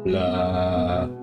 Hola.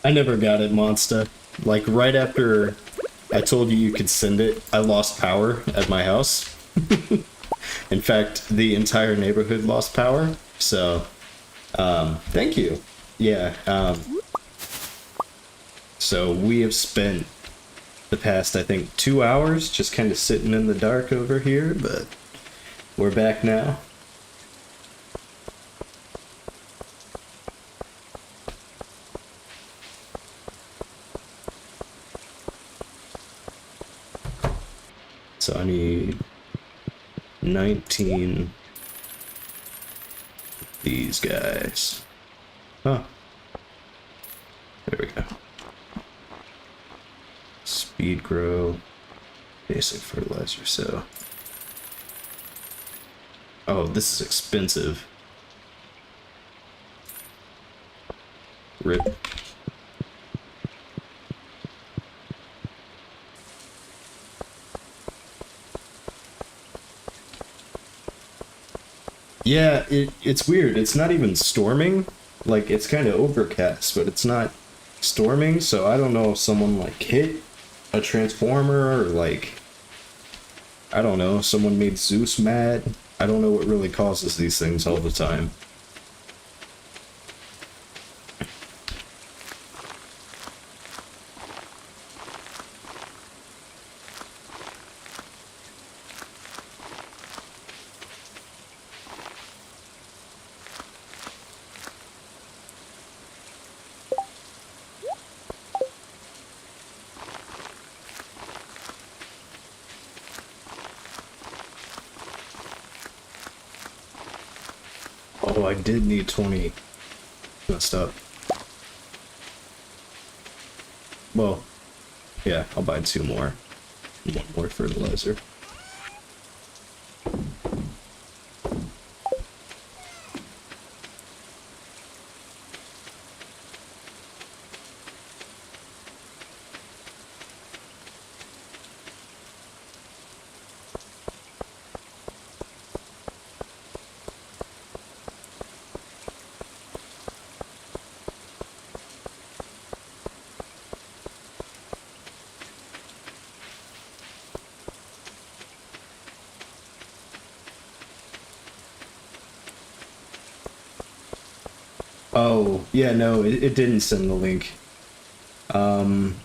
I never got it, Monster. Like, right after I told you you could send it, I lost power at my house. In fact, the entire neighborhood lost power. So, thank you. Yeah, so we have spent the past, I think, 2 hours just kind of sitting in the dark over here, but we're back now. So I need 19 these guys. Huh. There we go. Speed grow. Basic fertilizer, so. Oh, this is expensive. Rip. Yeah, it's weird. It's not even storming. Like, it's kind of overcast, but it's not storming, so I don't know if someone, like, hit a transformer or, like, I don't know, someone made Zeus mad. I don't know what really causes these things all the time. Oh, I did need 20. Messed up. Well, yeah, I'll buy 2 more. 1 more fertilizer. Oh, yeah, no, it didn't send the link. Um,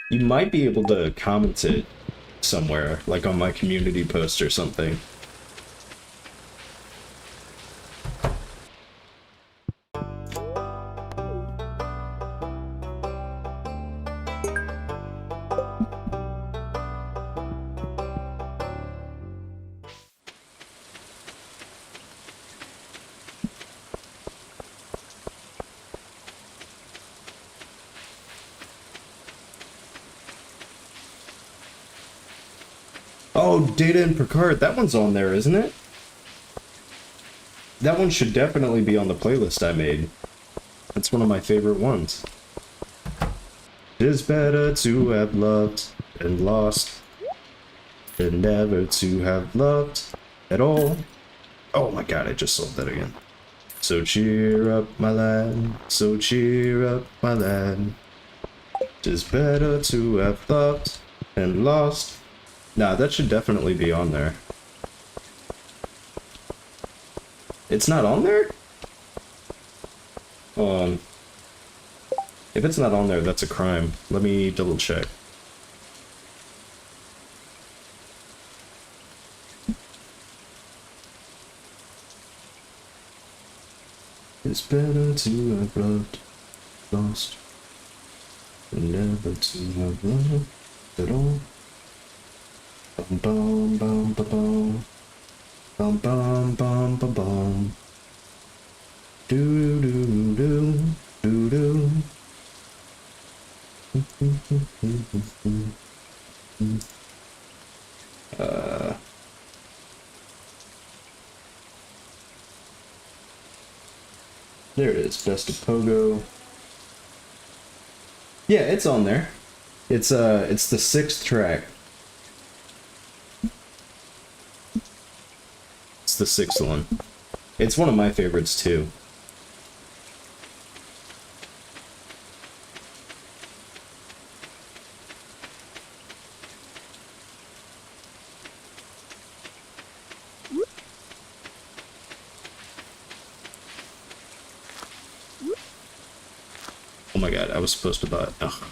you might be able to comment it somewhere, like on my community post or something. Oh, Data and Picard, that one's on there, isn't it? That one should definitely be on the playlist I made. That's one of my favorite ones. It's better to have loved and lost than never to have loved at all. Oh my god, I just sold that again. So cheer up, my lad. So cheer up, my lad. 'Tis better to have loved and lost. Nah, that should definitely be on there. It's not on there? If it's not on there, that's a crime. Let me double check. It's better to have loved, lost, than never to have loved at all. Bum bum bum bum bum. Bum bum bum bum bum. Do do do do do. There it is, Best of Pogo. Yeah, it's on there. It's the 6th track. It's the 6th one. It's one of my favorites too. Oh my god, I was supposed to buy... Ugh.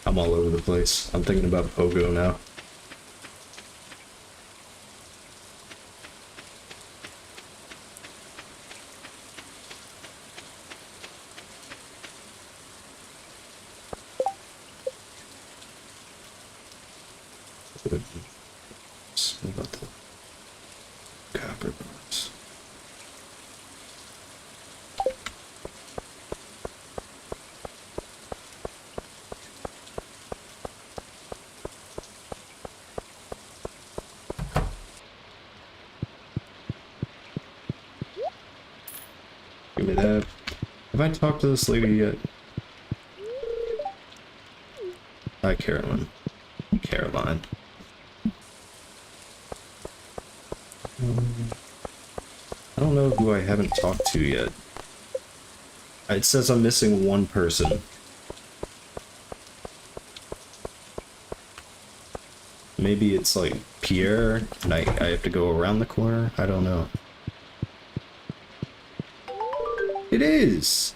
I'm all over the place. I'm thinking about Pogo now. What about the copper bars? Give me that. Have I talked to this lady yet? Hi, Caroline. Caroline. I don't know who I haven't talked to yet. It says I'm missing 1 person. Maybe it's like Pierre, and I have to go around the corner? I don't know. It is!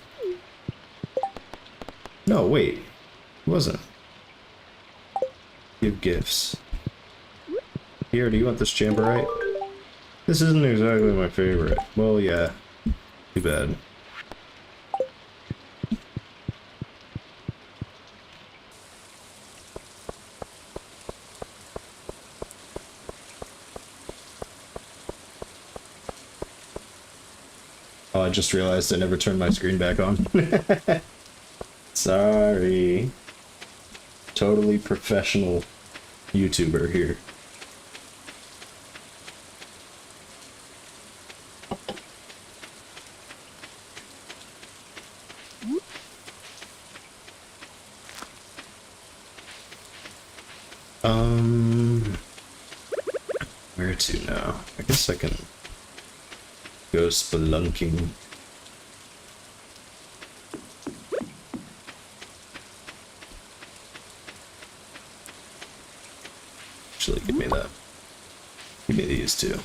No, wait. It wasn't. Give gifts. Here, do you want this jamborite? This isn't exactly my favorite. Well, yeah. Too bad. Oh, I just realized I never turned my screen back on. Sorry. Totally professional YouTuber here. Where to now? I guess I can go spelunking. Actually, give me that. Give me these two.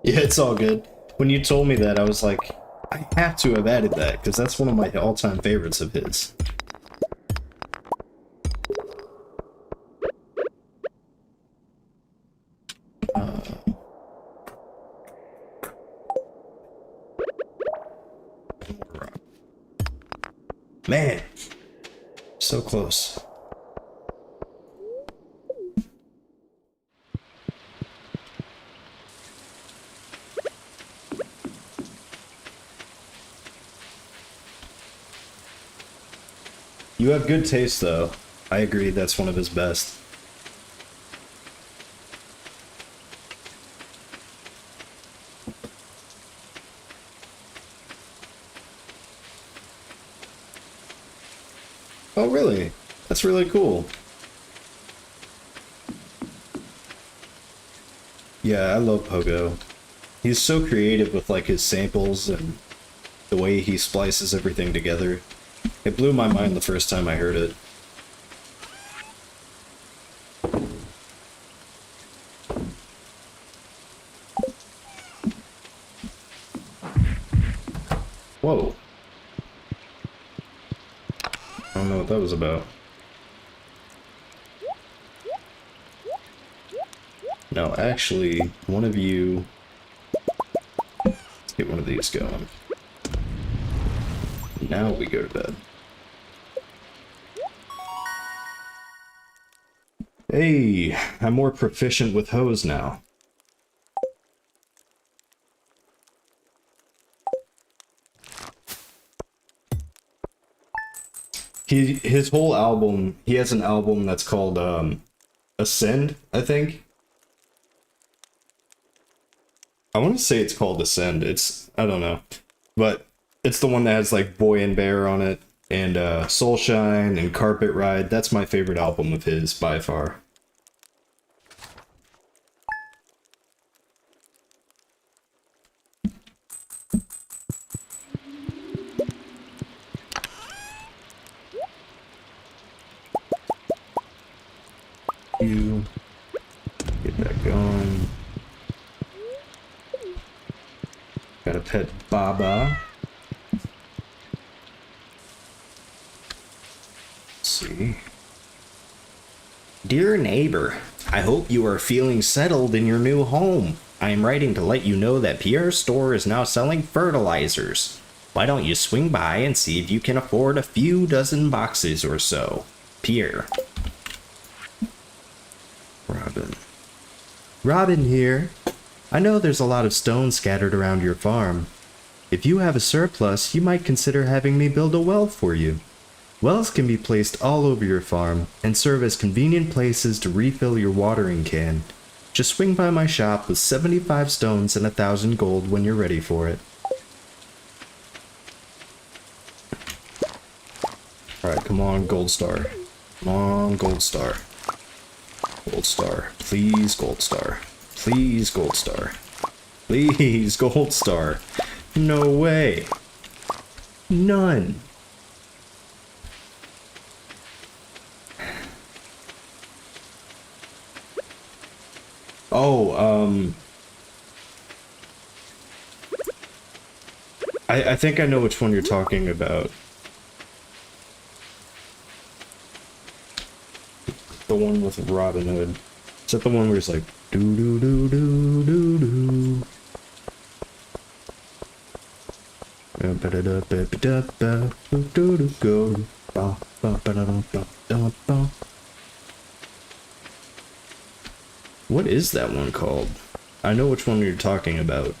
Yeah, it's all good. When you told me that, I was like, I have to have added that, because that's one of my all-time favorites of his. Man, so close. You have good taste, though. I agree, that's one of his best. Oh, really? That's really cool. Yeah, I love Pogo. He's so creative with, like, his samples and the way he splices everything together. It blew my mind the first time I heard it. Whoa. I don't know what that was about. No, actually, one of you... Let's get one of these going. Now we go to bed. Hey, I'm more proficient with hose now. His whole album, he has an album that's called Ascend, I think. I want to say it's called Ascend. I don't know. But it's the one that has like Boy and Bear on it, and Soulshine and Carpet Ride. That's my favorite album of his by far. You get that going. Got a pet Baba. Let's see. Dear neighbor, I hope you are feeling settled in your new home. I am writing to let you know that Pierre's store is now selling fertilizers. Why don't you swing by and see if you can afford a few dozen boxes or so? Pierre. Robin here. I know there's a lot of stones scattered around your farm. If you have a surplus, you might consider having me build a well for you. Wells can be placed all over your farm and serve as convenient places to refill your watering can. Just swing by my shop with 75 stones and 1,000 gold when you're ready for it. Alright, come on, gold star. Come on, gold star. Gold star. Please, gold star. Please, gold star. Please, gold star. No way. None. Oh, I think I know which one you're talking about. The one with Robin Hood. Is that the one where it's like doo doo doo doo doo doo? What is that one called? I know which one you're talking about.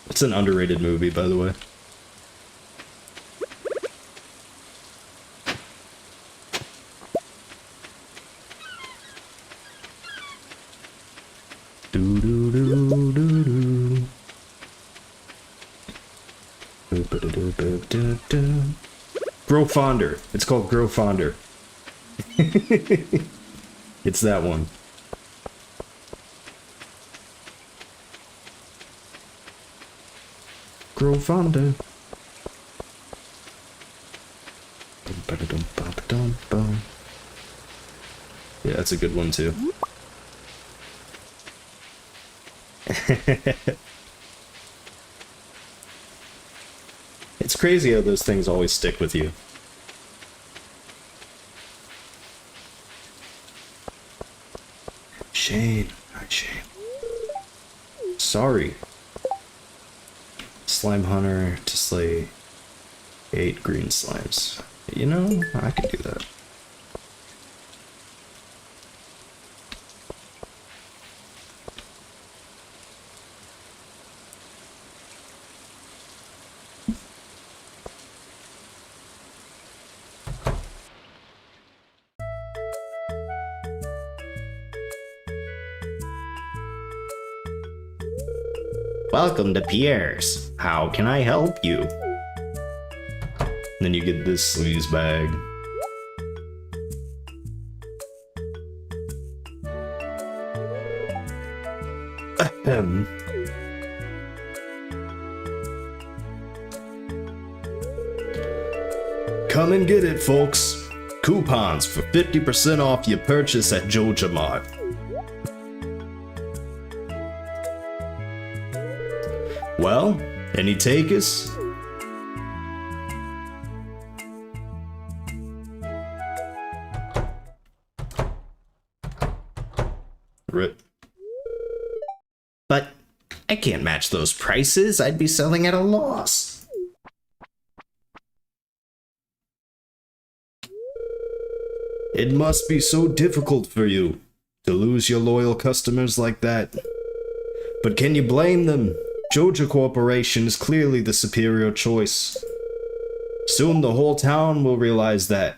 It's an underrated movie, by the way. Do do do do do. Grow Fonder. It's called Grow Fonder. It's that one. Grow Fonder. Yeah, that's a good one too. It's crazy how those things always stick with you. Shane. Hi, Shane. Sorry. Slime Hunter to slay 8 green slimes. You know, I could do that. Welcome to Pierre's. How can I help you? Then you get this sleaze bag. Ahem. Come and get it, folks. Coupons for 50% off your purchase at Joja Mart. Well, any takers? Rip. But I can't match those prices. I'd be selling at a loss. It must be so difficult for you to lose your loyal customers like that. But can you blame them? Joja Corporation is clearly the superior choice. Soon the whole town will realize that.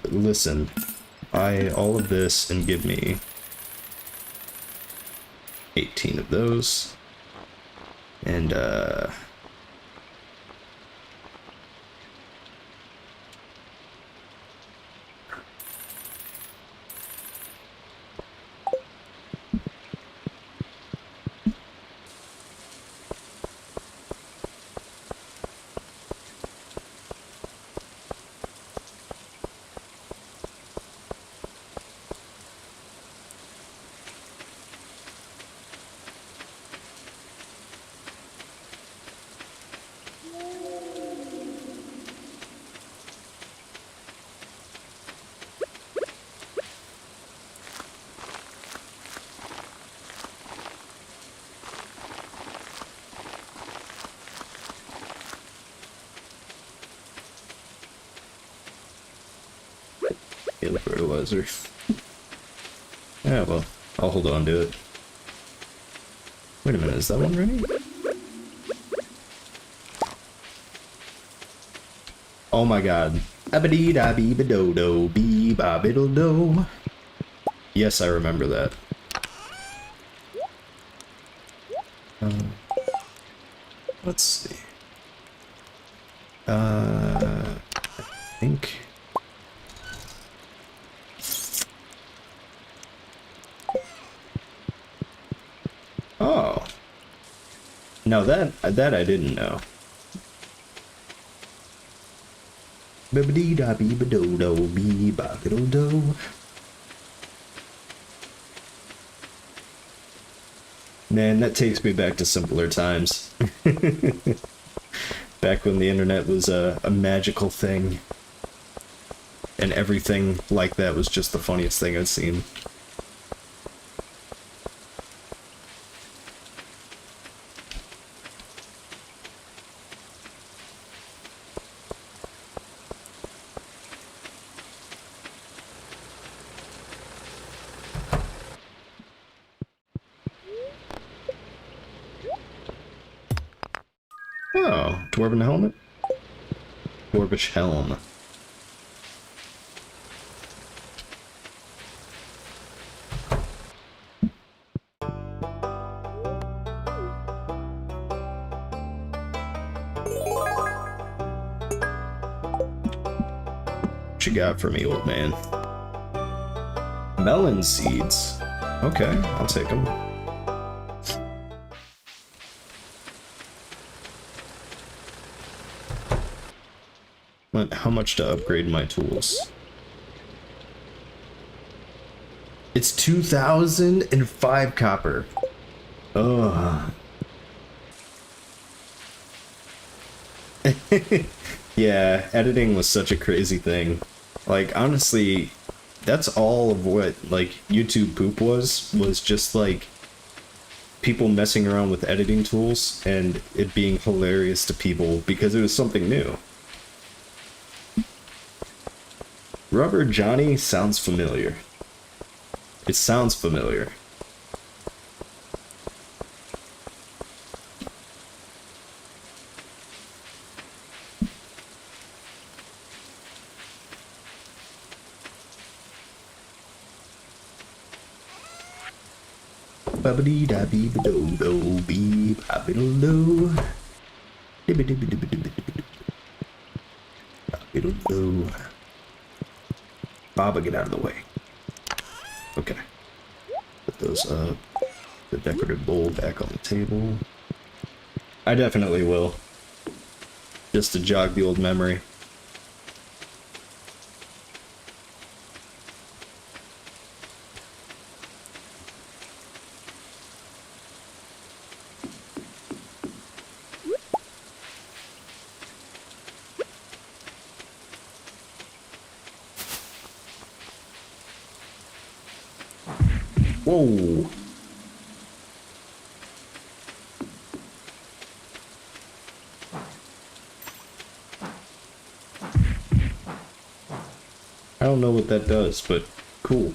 Listen. Buy all of this and give me 18 of those. And, Daily fertilizer. Yeah, well, I'll hold on to it. Wait a minute, is that one ready? Oh my god. Abadee da bee ba do do bee ba biddle do. Yes, I remember that. Let's see. I think. Oh. No, that I didn't know. Bibbidi da bee ba do do bee ba biddle do. Man, that takes me back to simpler times. Back when the internet was a magical thing. And everything like that was just the funniest thing I'd seen. Oh, dwarven helmet? Dwarvish helm. What you got for me, old man? Melon seeds. Okay, I'll take them. How much to upgrade my tools? It's 2,005 copper. Ugh. Yeah, editing was such a crazy thing. Like, honestly, that's all of what, like, YouTube poop was just, like, people messing around with editing tools and it being hilarious to people because it was something new. Rubber Johnny sounds familiar. It sounds familiar. Babidi da bee ba do do bee ba biddle do. Dibby dibby dibby dibby dibby ba biddle do. Baba, get out of the way. Okay. Put those up. The decorative bowl back on the table. I definitely will. Just to jog the old memory. Whoa! I don't know what that does, but cool.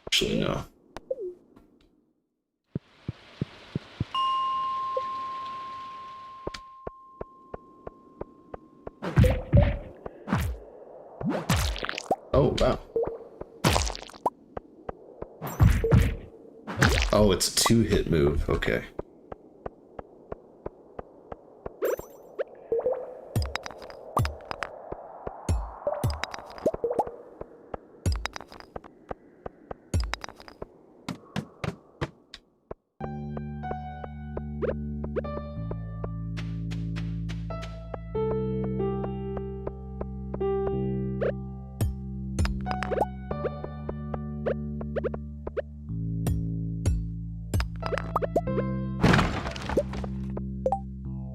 Actually, no. Oh, wow. Oh, it's a two-hit move. Okay.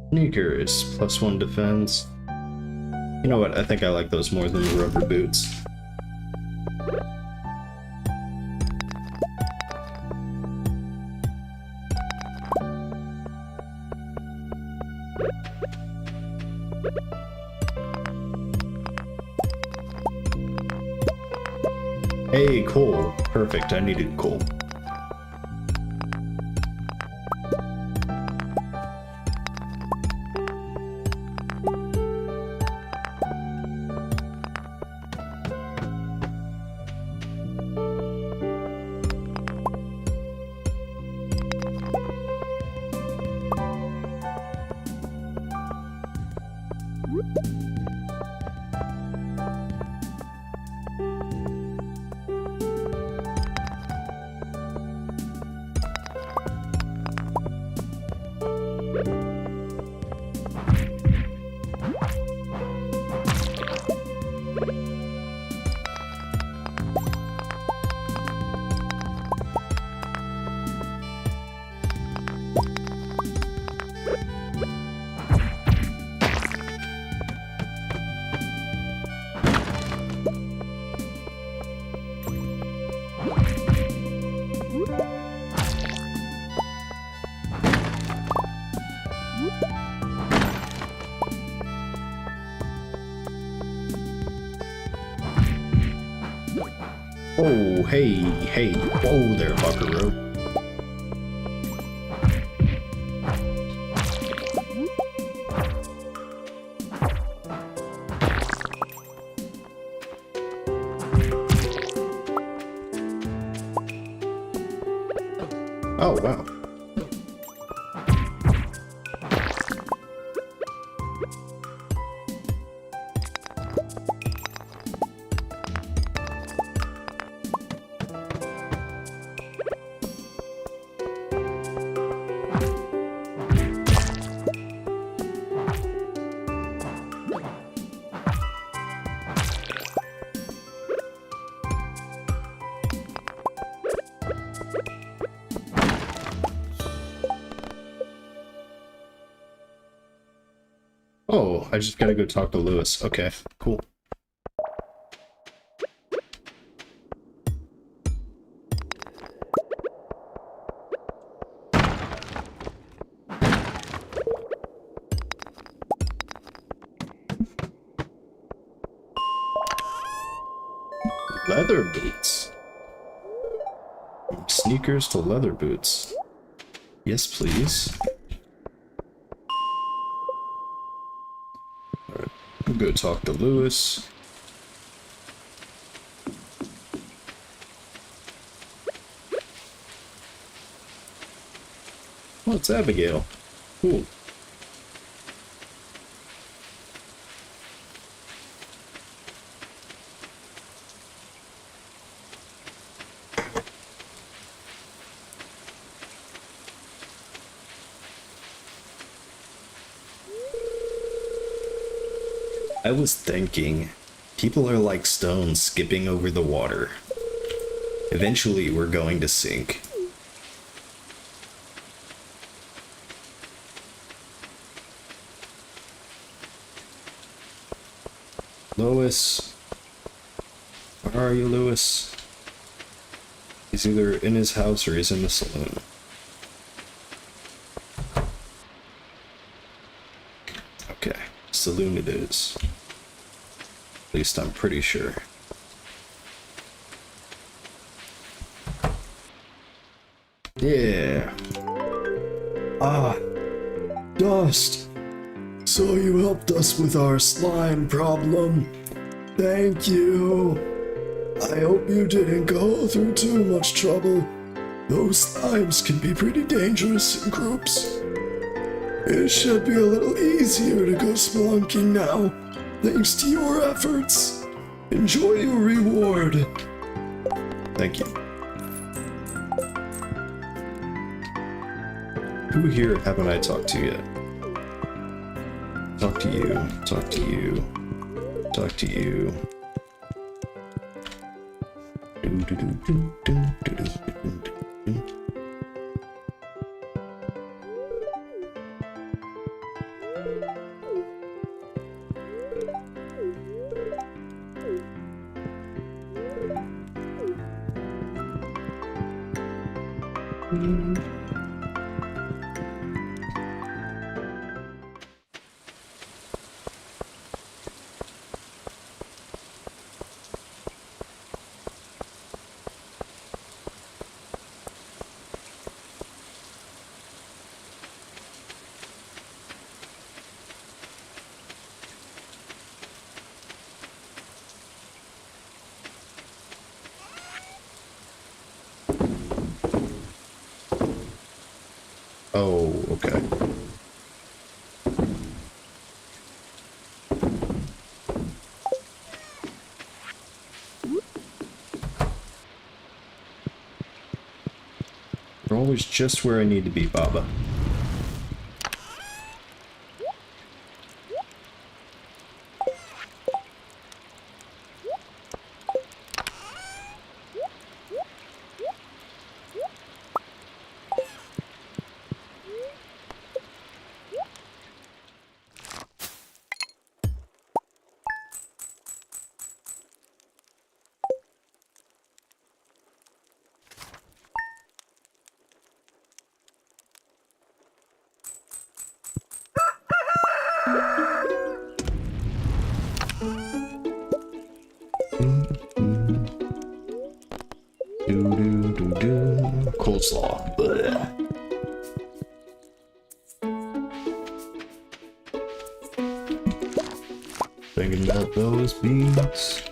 Sneakers, +1 defense. You know what? I think I like those more than the rubber boots. Hey, coal. Perfect, I needed coal. Oh, hey, hey. Whoa there, buckaroo. Oh, wow. Oh, I just gotta go talk to Lewis. Okay, cool. Leather boots. From sneakers to leather boots. Yes, please. Alright, I'll go talk to Lewis. Oh, it's Abigail. Cool. I was thinking, people are like stones skipping over the water. Eventually, we're going to sink. Lois? Where are you, Lewis? He's either in his house or he's in the saloon. Okay, saloon it is. At least I'm pretty sure. Yeah. Ah, Dust. So you helped us with our slime problem. Thank you. I hope you didn't go through too much trouble. Those slimes can be pretty dangerous in groups. It should be a little easier to go spelunking now, thanks to your efforts. Enjoy your reward. Thank you. Who here haven't I talked to yet? Talk to you, talk to you, talk to you. Oh, okay. We're always just where I need to be, Baba. Coleslaw. Blech. Thinking about those beans.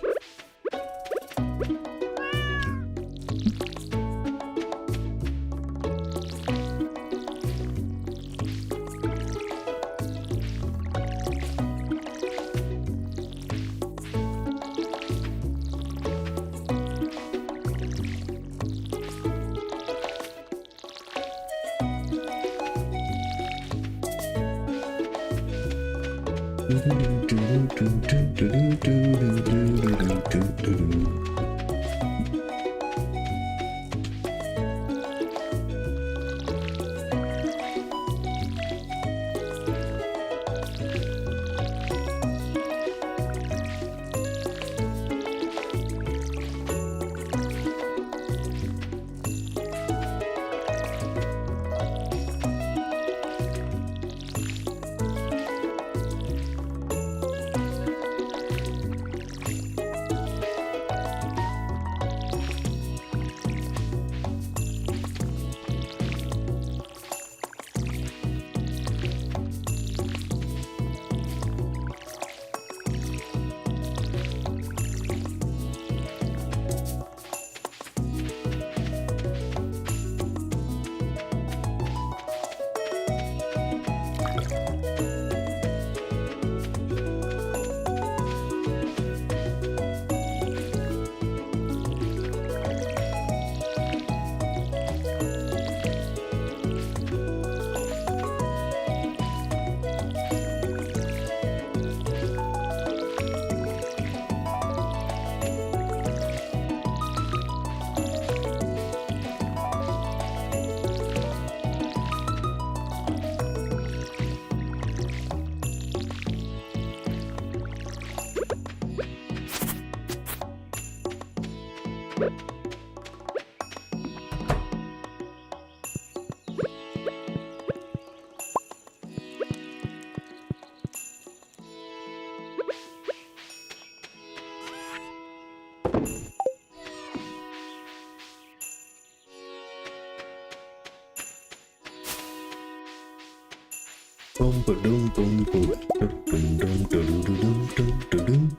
Boom, ba-doom, boom, boom, dum, dum, dum, dum, dum, dum, dum.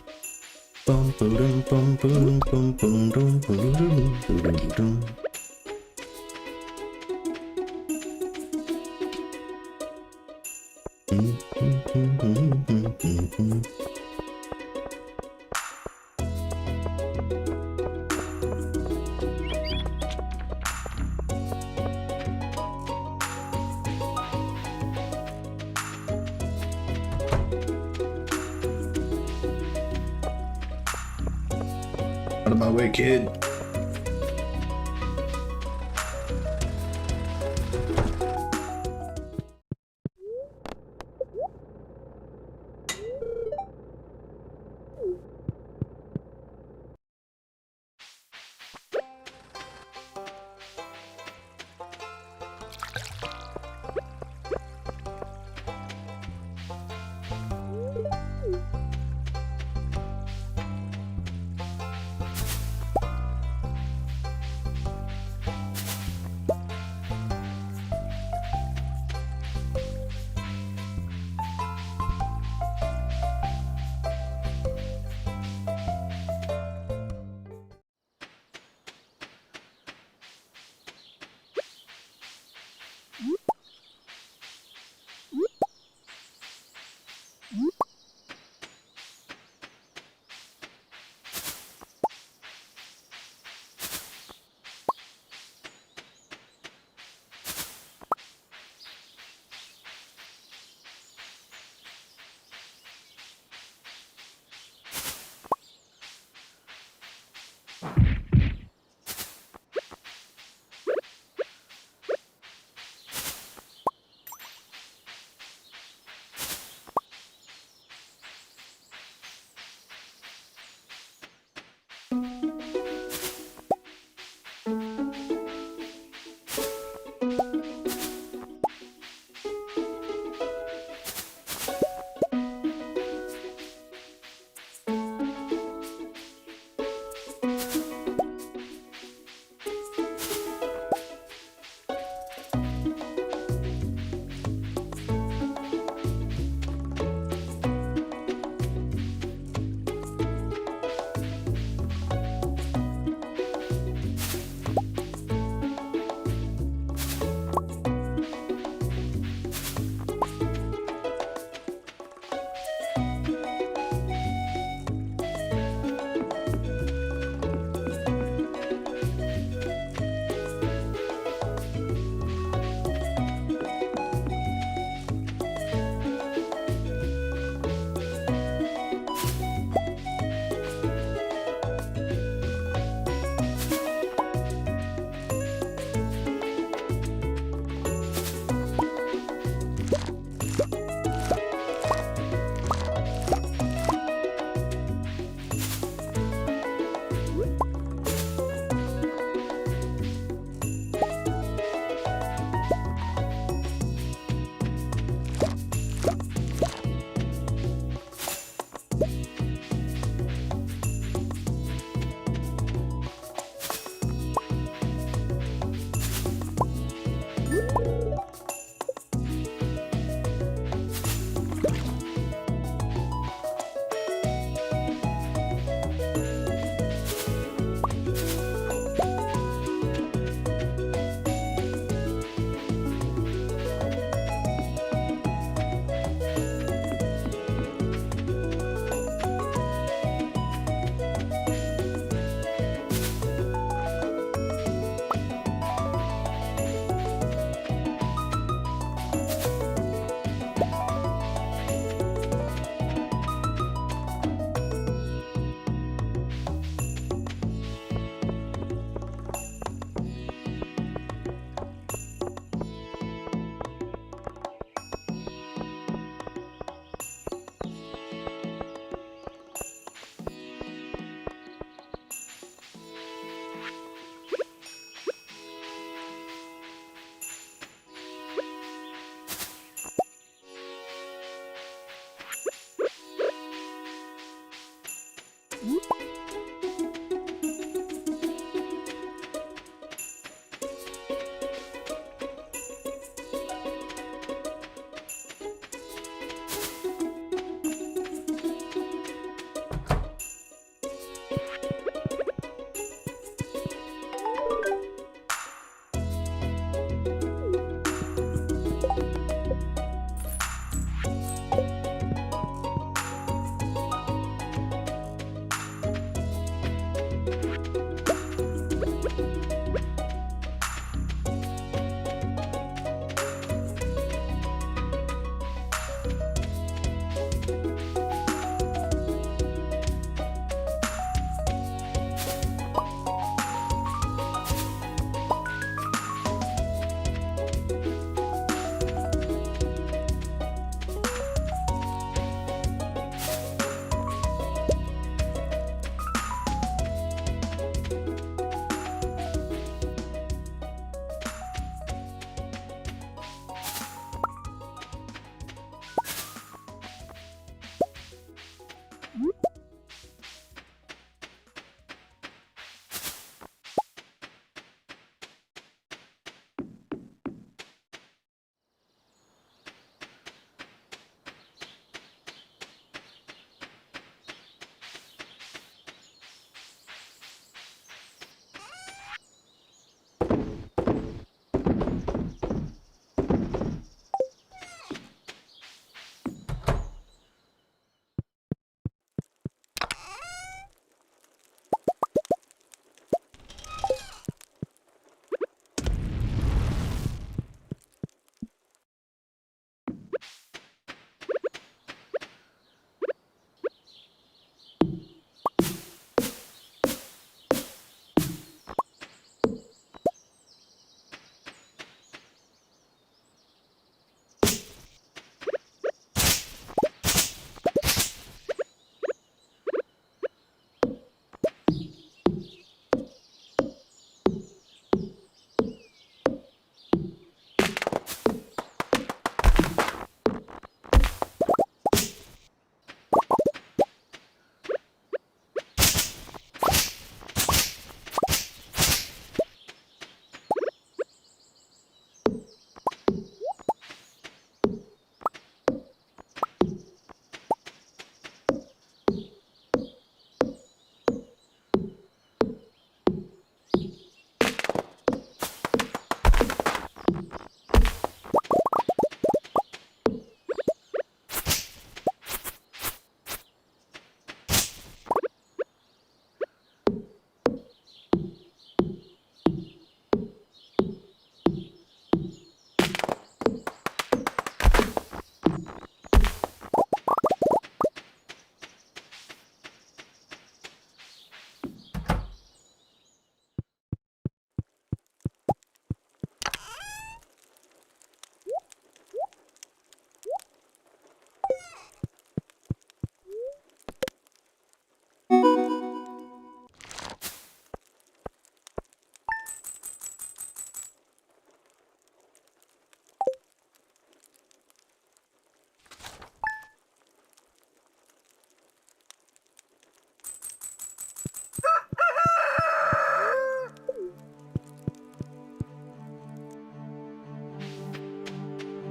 Bum, ba-dum, bum, ba-dum, bum, bum, dum, ba-dum, dum, dum. Out of my way, kid.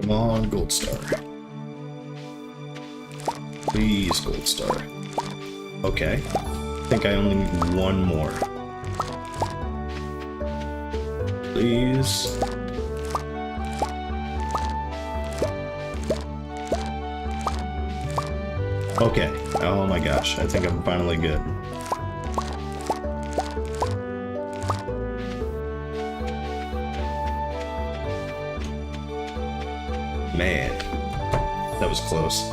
Come on, gold star. Please, gold star. Okay. I think I only need one more. Please. Okay. Oh my gosh. I think I'm finally good. Man. That was close.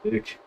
Dick.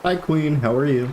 Hi, Queen. How are you?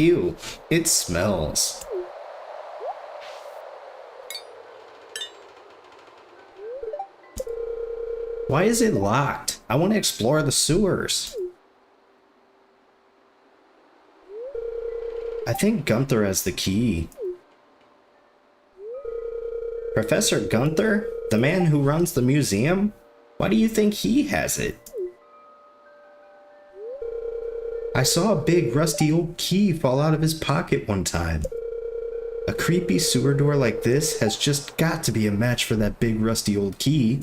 Ew, it smells. Why is it locked? I want to explore the sewers. I think Gunther has the key. Professor Gunther? The man who runs the museum? Why do you think he has it? I saw a big rusty old key fall out of his pocket one time. A creepy sewer door like this has just got to be a match for that big rusty old key.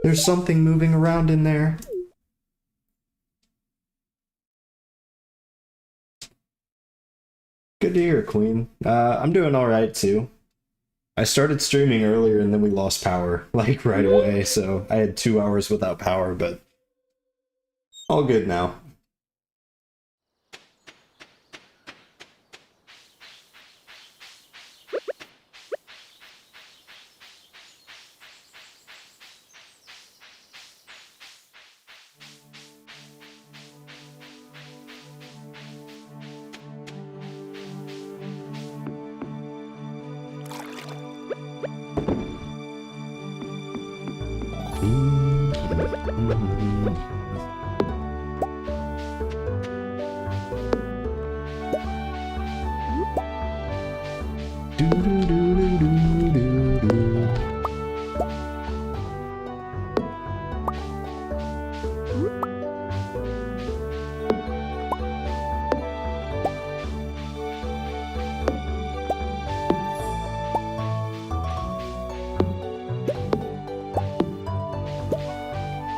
There's something moving around in there. Good to hear, Queen. I'm doing alright too. I started streaming earlier and then we lost power, like right away, so I had 2 hours without power, but all good now.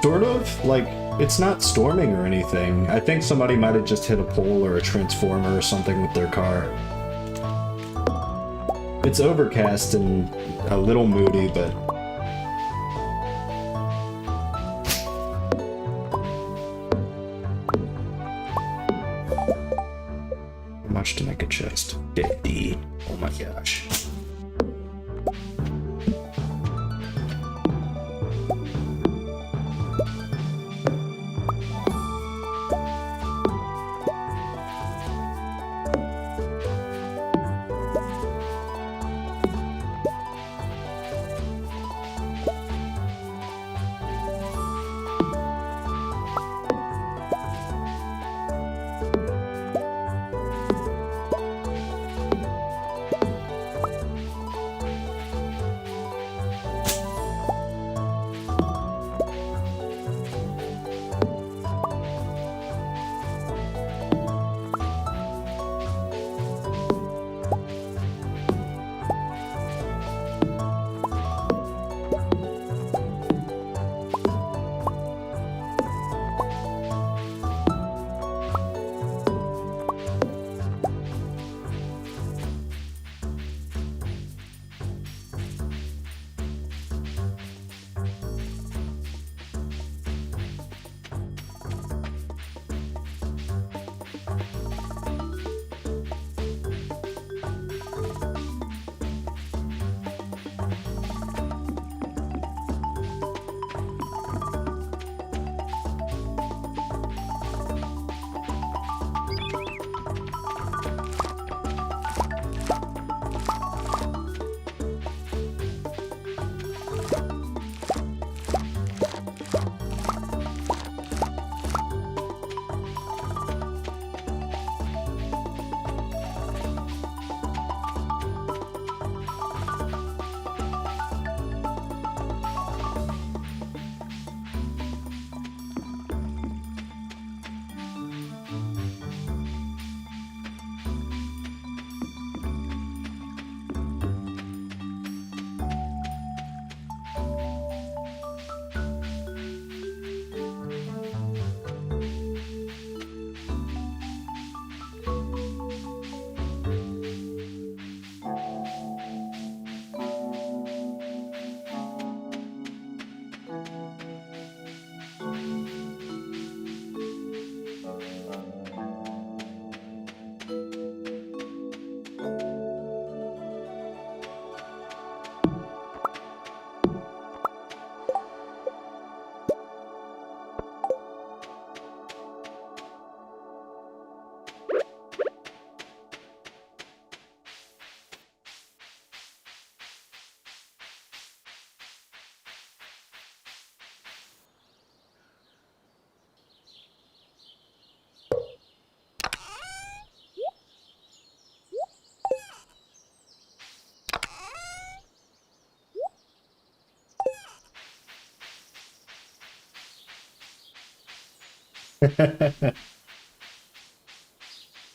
Sort of, like, it's not storming or anything. I think somebody might have just hit a pole or a transformer or something with their car. It's overcast and a little moody, but... How much to make a chest? 50. Oh my gosh.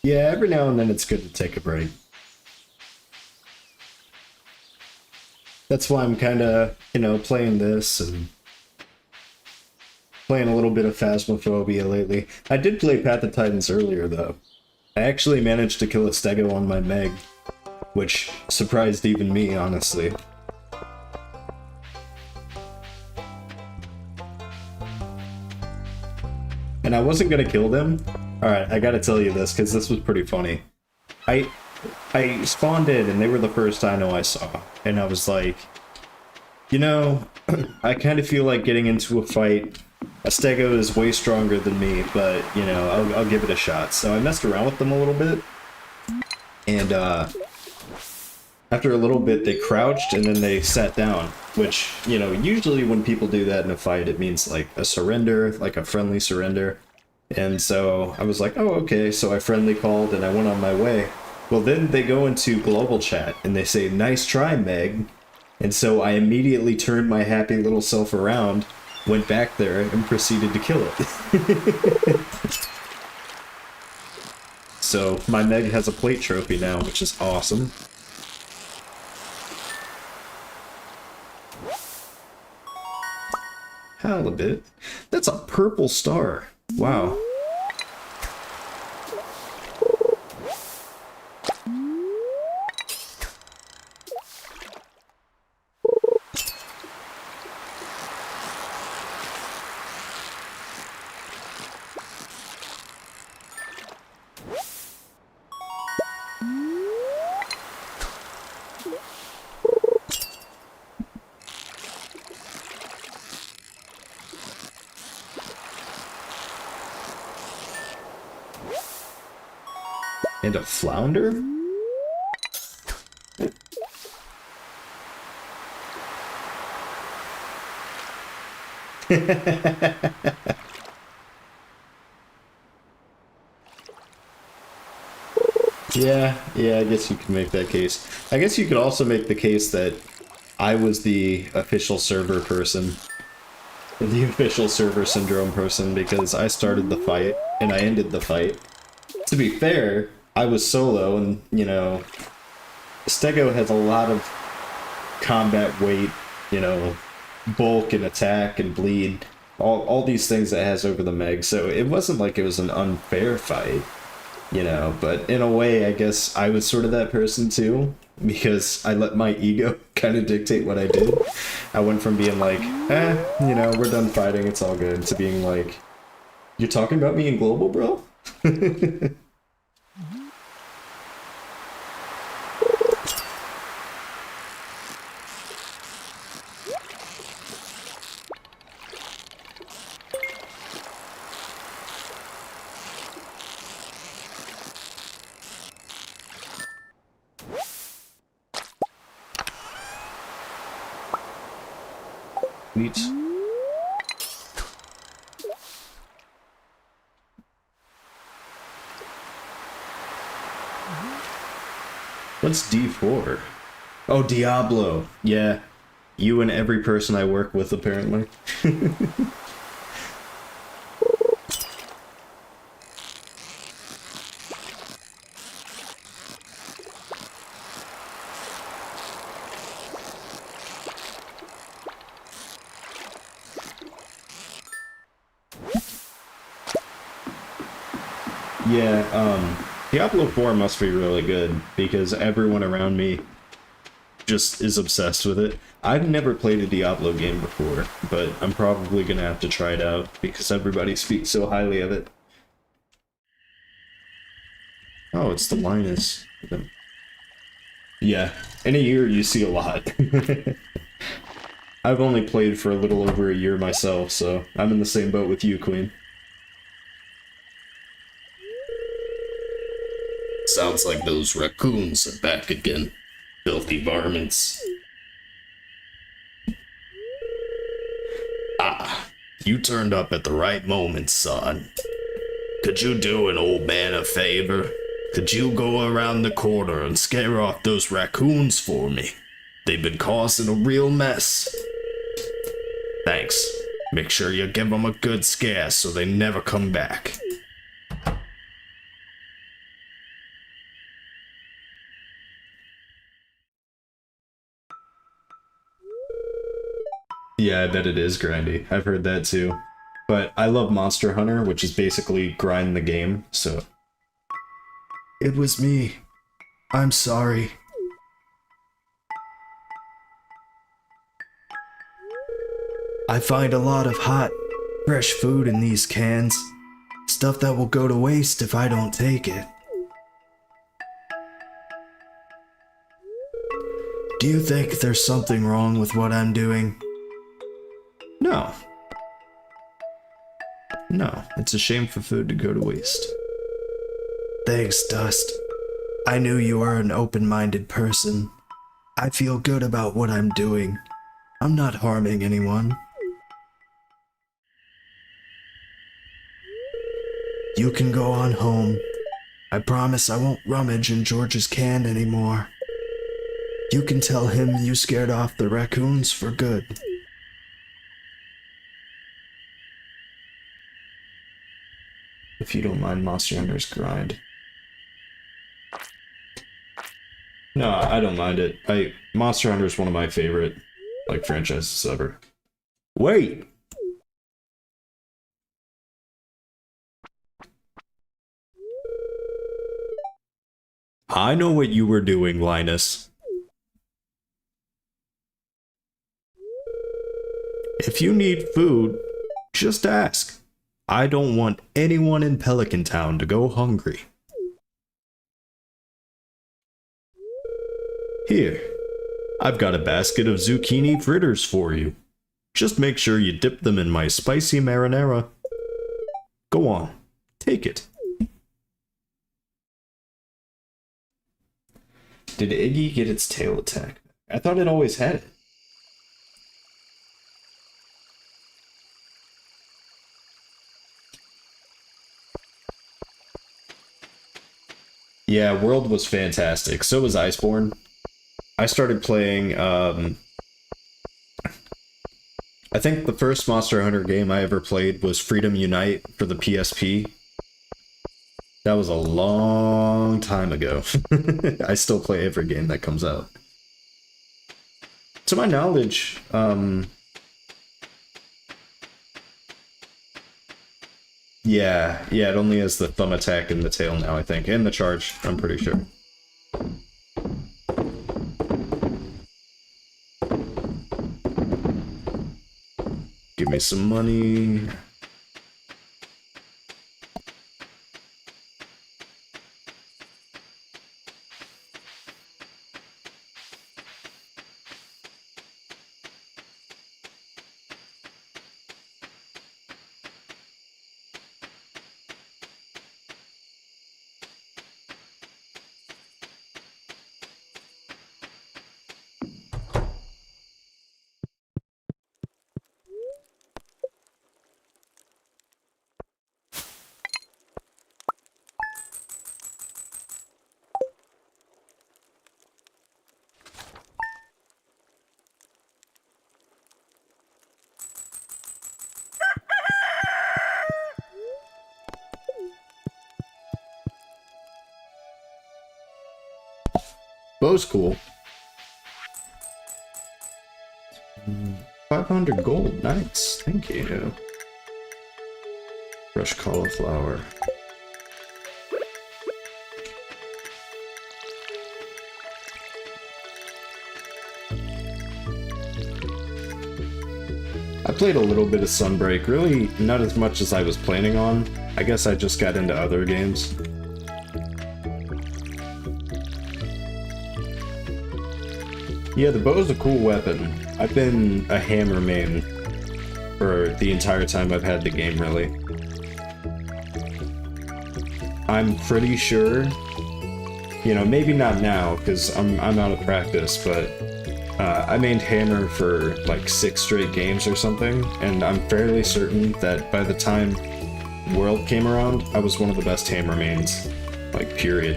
Yeah, every now and then it's good to take a break. That's why I'm kind of, playing this and playing a little bit of Phasmophobia lately. I did play Path of Titans earlier, though. I actually managed to kill a stego on my Meg, which surprised even me, honestly. And I wasn't gonna kill them. Alright, I gotta tell you this, because this was pretty funny. I spawned in, and they were the first dino I saw. And I was like, I kind of feel like getting into a fight. A stego is way stronger than me, but, I'll give it a shot. So I messed around with them a little bit. And, after a little bit, they crouched, and then they sat down. Which, usually when people do that in a fight, it means, like, a surrender, like a friendly surrender. And so I was like, oh, okay, so I friendly called, and I went on my way. Well, then they go into global chat, and they say, nice try, Meg. And so I immediately turned my happy little self around, went back there, and proceeded to kill it. So my Meg has a plate trophy now, which is awesome. Halibut? That's a purple star. Wow. And a flounder? Yeah, I guess you can make that case. I guess you could also make the case that I was the official server person. The official server syndrome person, because I started the fight, and I ended the fight. To be fair, I was solo, and, Stego has a lot of combat weight, bulk and attack and bleed, all these things that it has over the Meg, so it wasn't like it was an unfair fight, but in a way, I guess I was sort of that person too, because I let my ego kind of dictate what I did. I went from being like, we're done fighting, it's all good, to being like, you're talking about me in global, bro? Neat. What's D4? Oh, Diablo. Yeah. You and every person I work with, apparently. Yeah, Diablo 4 must be really good, because everyone around me just is obsessed with it. I've never played a Diablo game before, but I'm probably gonna have to try it out, because everybody speaks so highly of it. Oh, it's the Linus. Yeah, in a year you see a lot. I've only played for a little over a year myself, so I'm in the same boat with you, Queen. Sounds like those raccoons are back again. Filthy varmints. Ah, you turned up at the right moment, son. Could you do an old man a favor? Could you go around the corner and scare off those raccoons for me? They've been causing a real mess. Thanks. Make sure you give them a good scare so they never come back. Yeah, I bet it is grindy. I've heard that too. But I love Monster Hunter, which is basically grind the game, so... It was me. I'm sorry. I find a lot of hot, fresh food in these cans. Stuff that will go to waste if I don't take it. Do you think there's something wrong with what I'm doing? No. No, it's a shame for food to go to waste. Thanks, Dust. I knew you were an open-minded person. I feel good about what I'm doing. I'm not harming anyone. You can go on home. I promise I won't rummage in George's can anymore. You can tell him you scared off the raccoons for good. If you don't mind Monster Hunter's grind. No, I don't mind it. Monster Hunter is one of my favorite, franchises ever. Wait! I know what you were doing, Linus. If you need food, just ask. I don't want anyone in Pelican Town to go hungry. Here, I've got a basket of zucchini fritters for you. Just make sure you dip them in my spicy marinara. Go on, take it. Did Iggy get its tail attack? I thought it always had it. Yeah, World was fantastic. So was Iceborne. I started playing, I think the first Monster Hunter game I ever played was Freedom Unite for the PSP. That was a long time ago. I still play every game that comes out. To my knowledge, yeah, it only has the thumb attack and the tail now, I think. And the charge, I'm pretty sure. Give me some money. Bow's cool. 500 gold, nice, thank you. Fresh cauliflower. I played a little bit of Sunbreak, really not as much as I was planning on. I guess I just got into other games. Yeah, the bow's a cool weapon. I've been a hammer main for the entire time I've had the game, really. I'm pretty sure, you know, maybe not now, because I'm out of practice, but I mained hammer for like 6 straight games or something, and I'm fairly certain that by the time World came around, I was one of the best hammer mains, like, period.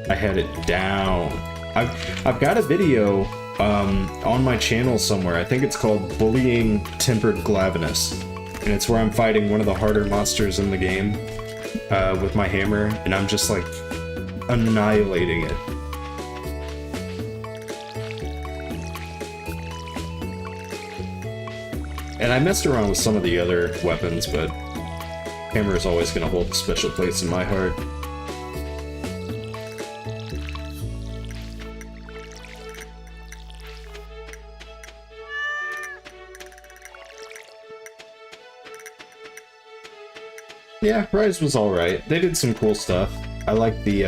I had it down. I've got a video On my channel somewhere. I think it's called Bullying Tempered Glavenus. And it's where I'm fighting one of the harder monsters in the game with my hammer, and I'm just like annihilating it. And I messed around with some of the other weapons, but hammer is always going to hold a special place in my heart. Yeah, Rise was alright. They did some cool stuff. I like the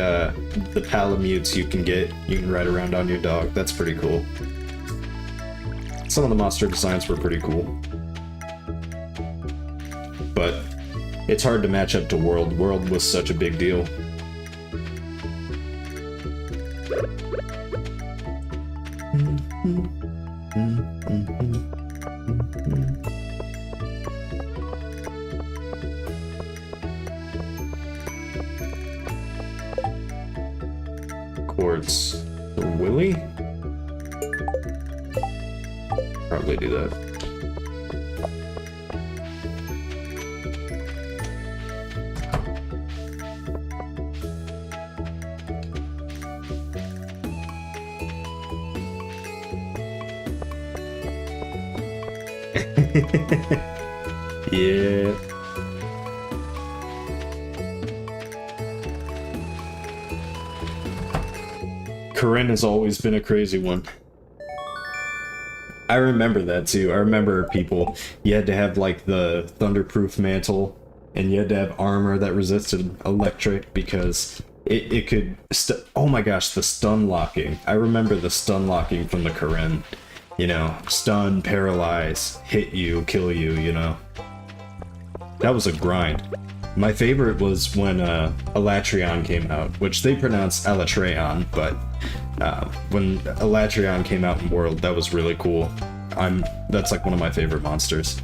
palamutes you can get. You can ride around on your dog. That's pretty cool. Some of the monster designs were pretty cool. But it's hard to match up to World. World was such a big deal. Quartz. Willy? Probably do that. Yeah. Corinne has always been a crazy one. I remember that too. I remember people, you had to have like the thunderproof mantle, and you had to have armor that resisted electric because it could oh my gosh, the stun locking. I remember the stun locking from the Corinne. You know, stun, paralyze, hit you, kill you, you know. That was a grind. My favorite was when Elatrion came out, which they pronounce Elatreon, but when Elatrion came out in World, that was really cool. That's like one of my favorite monsters.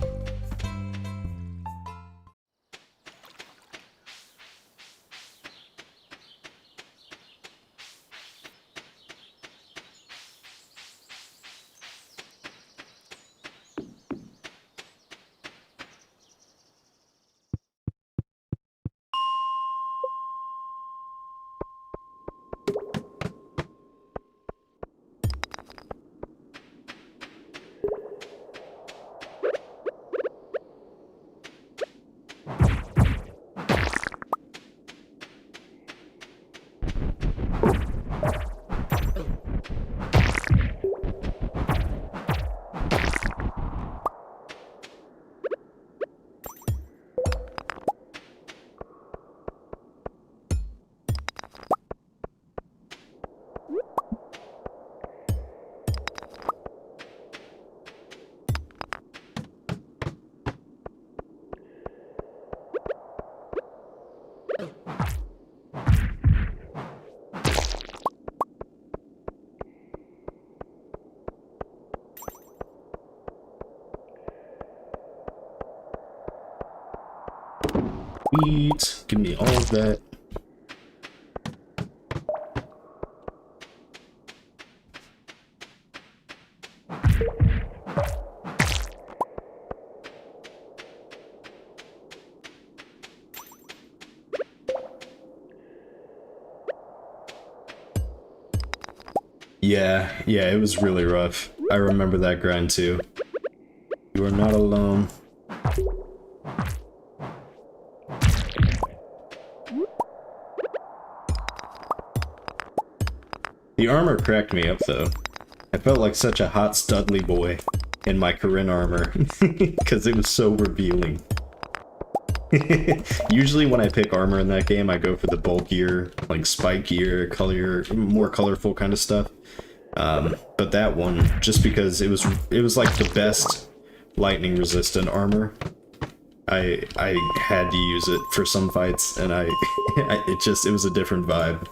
Sweet. Give me all of that. Yeah, it was really rough. I remember that grind too. You are not alone. The armor cracked me up though. I felt like such a hot Studley boy in my Corinne armor because it was so revealing. Usually when I pick armor in that game, I go for the bulkier, like spikier, more colorful kind of stuff. But that one, just because it was like the best lightning resistant armor, I had to use it for some fights, and it was a different vibe.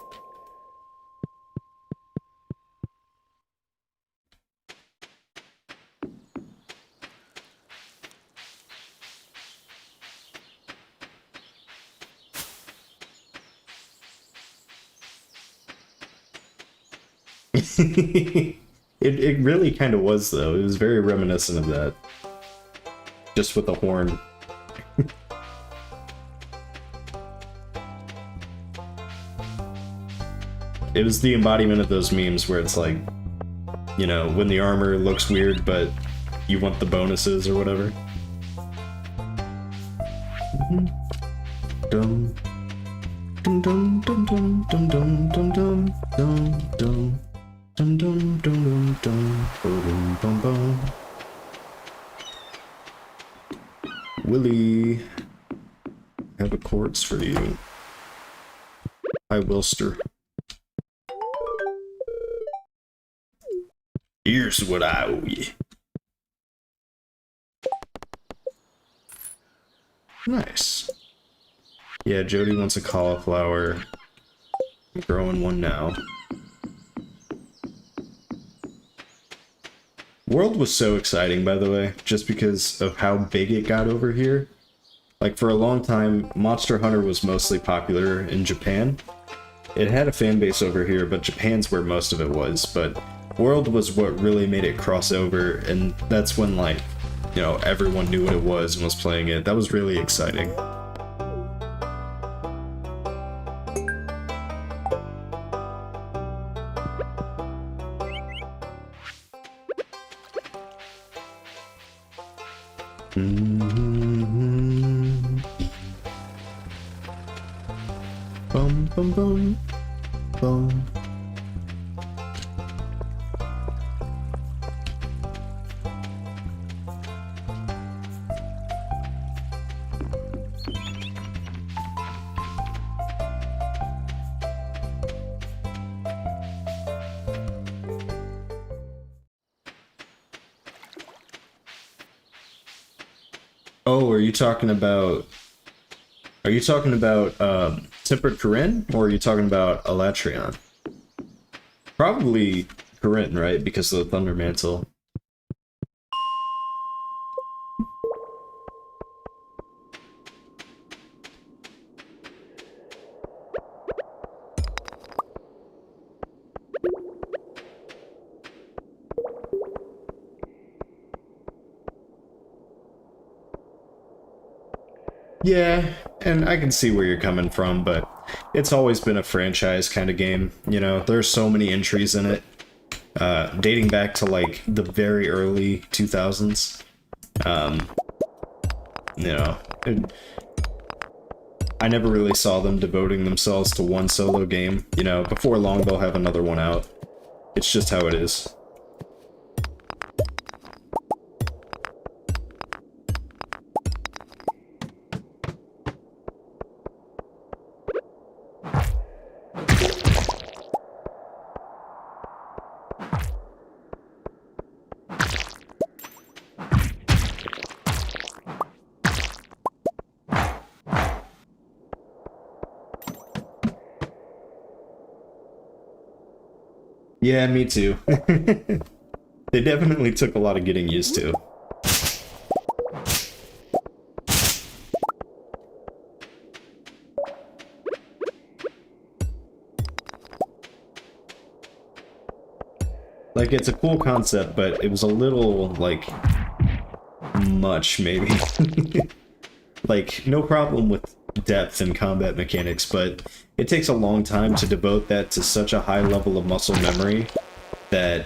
It really kind of was, though. It was very reminiscent of that. Just with the horn. It was the embodiment of those memes where it's like, you know, when the armor looks weird, but you want the bonuses or whatever. Dum dum dum dum dum dum dum dum dum dum dum dum dum dum dum dum dum. Willie, I have a quartz for you. Hi, Wilster. Here's what I owe you. Nice. Yeah, Jody wants a cauliflower. I'm growing one now. World was so exciting, by the way, just because of how big it got over here. Like, for a long time, Monster Hunter was mostly popular in Japan. It had a fan base over here, but Japan's where most of it was. But World was what really made it cross over, and that's when, like, you know, everyone knew what it was and was playing it. That was really exciting. Bum bum bum bum. Oh, are you talking about? Are you talking about Tempered Corinne, or are you talking about Elatrion? Probably Corinne, right? Because of the Thunder Mantle. Yeah, and I can see where you're coming from, but it's always been a franchise kind of game. You know, there's so many entries in it, dating back to like the very early 2000s. You know, I never really saw them devoting themselves to one solo game. You know, before long they'll have another one out. It's just how it is. Yeah, me too. They definitely took a lot of getting used to. Like, it's a cool concept, but it was a little, like, much, maybe. Like, no problem with depth and combat mechanics, but it takes a long time to devote that to such a high level of muscle memory that,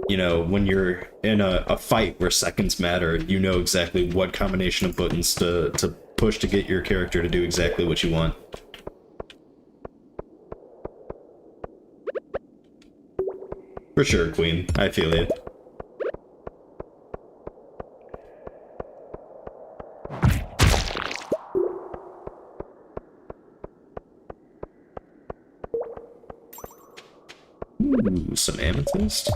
you know, when you're in a fight where seconds matter, you know exactly what combination of buttons to push to get your character to do exactly what you want. For sure, Queen. I feel you. Ooh, some amethyst?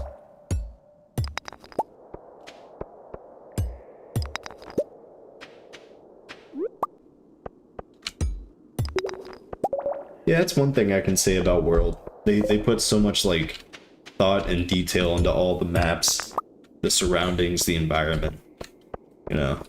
Yeah, that's one thing I can say about World. They put so much, like, thought and detail into all the maps, the surroundings, the environment, you know?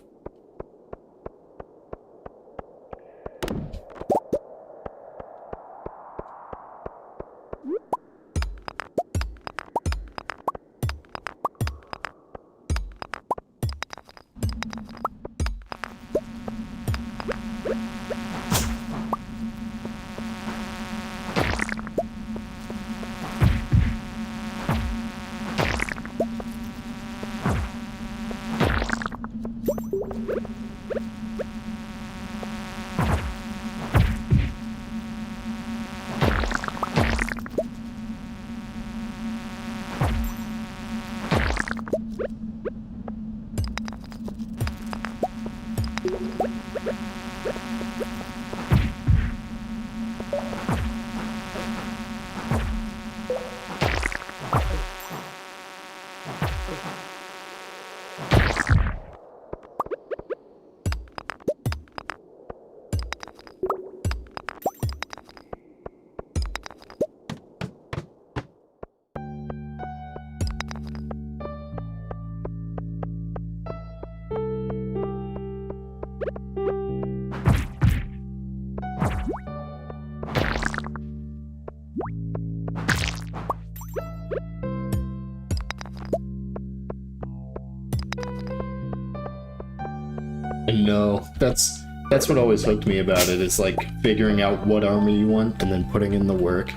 No, that's what always hooked me about it, is like figuring out what armor you want and then putting in the work,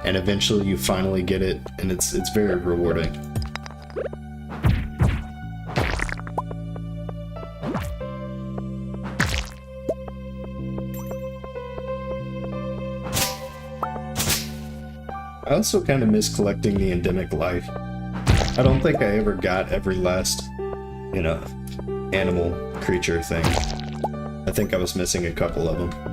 and eventually you finally get it, and it's very rewarding. I also kind of miss collecting the endemic life. I don't think I ever got every last, you know, animal creature thing. I think I was missing a couple of them.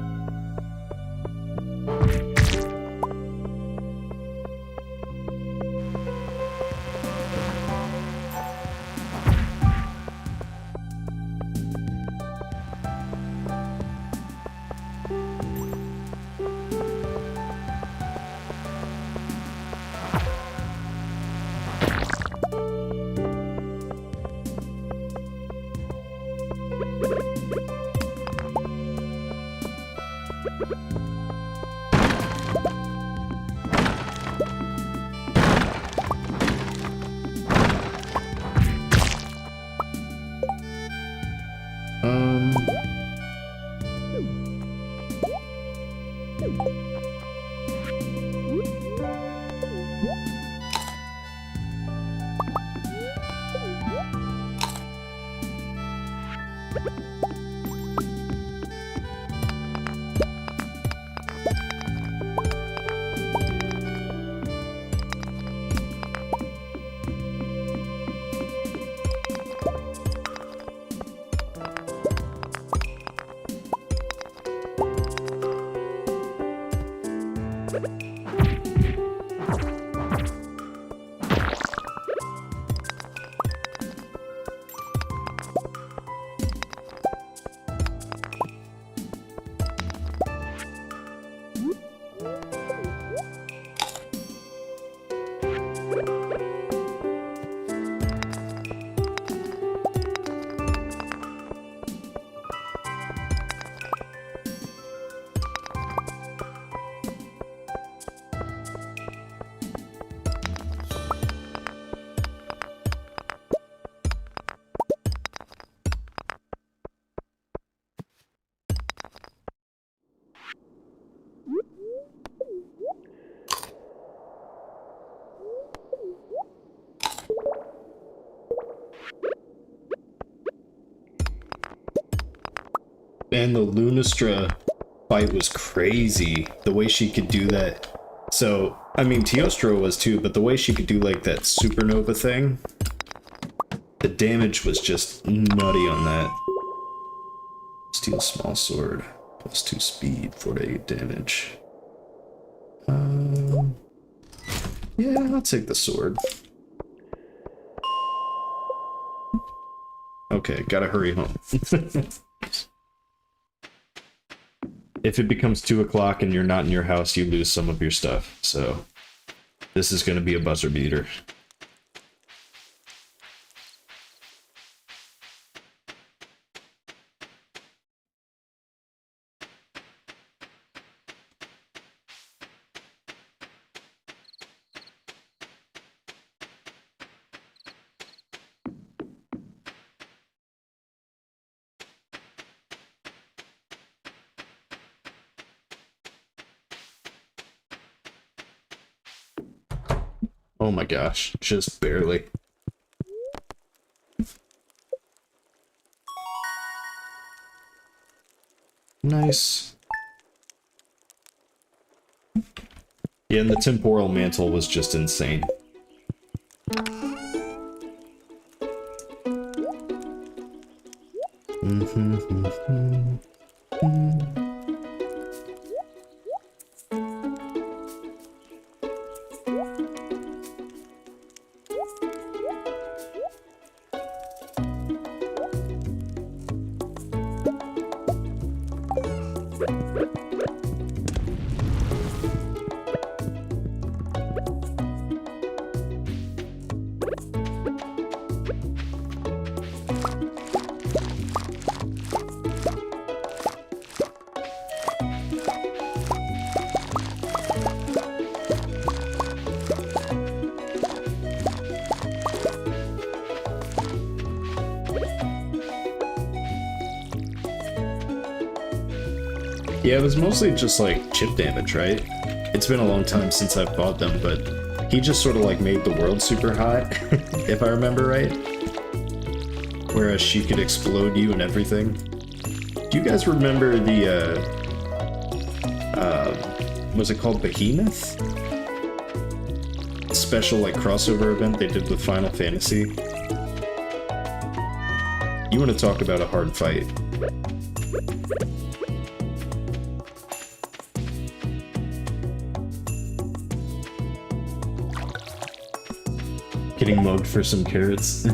And the Lunastra fight was crazy. The way she could do that. So, I mean, Teostra was too, but the way she could do like that supernova thing, the damage was just nutty on that. Steel small sword, +2 speed, 4 to 8 damage. Yeah, I'll take the sword. Okay, gotta hurry home. If it becomes 2 o'clock and you're not in your house, you lose some of your stuff. So this is going to be a buzzer beater. Oh my gosh, just barely. Nice. Yeah, and the temporal mantle was just insane. Yeah, it was mostly just like chip damage, right? It's been a long time since I've fought them, but he just sort of like made the world super hot, if I remember right. Whereas she could explode you and everything. Do you guys remember the, was it called Behemoth? Special like crossover event they did with Final Fantasy. You want to talk about a hard fight. Getting mugged for some carrots.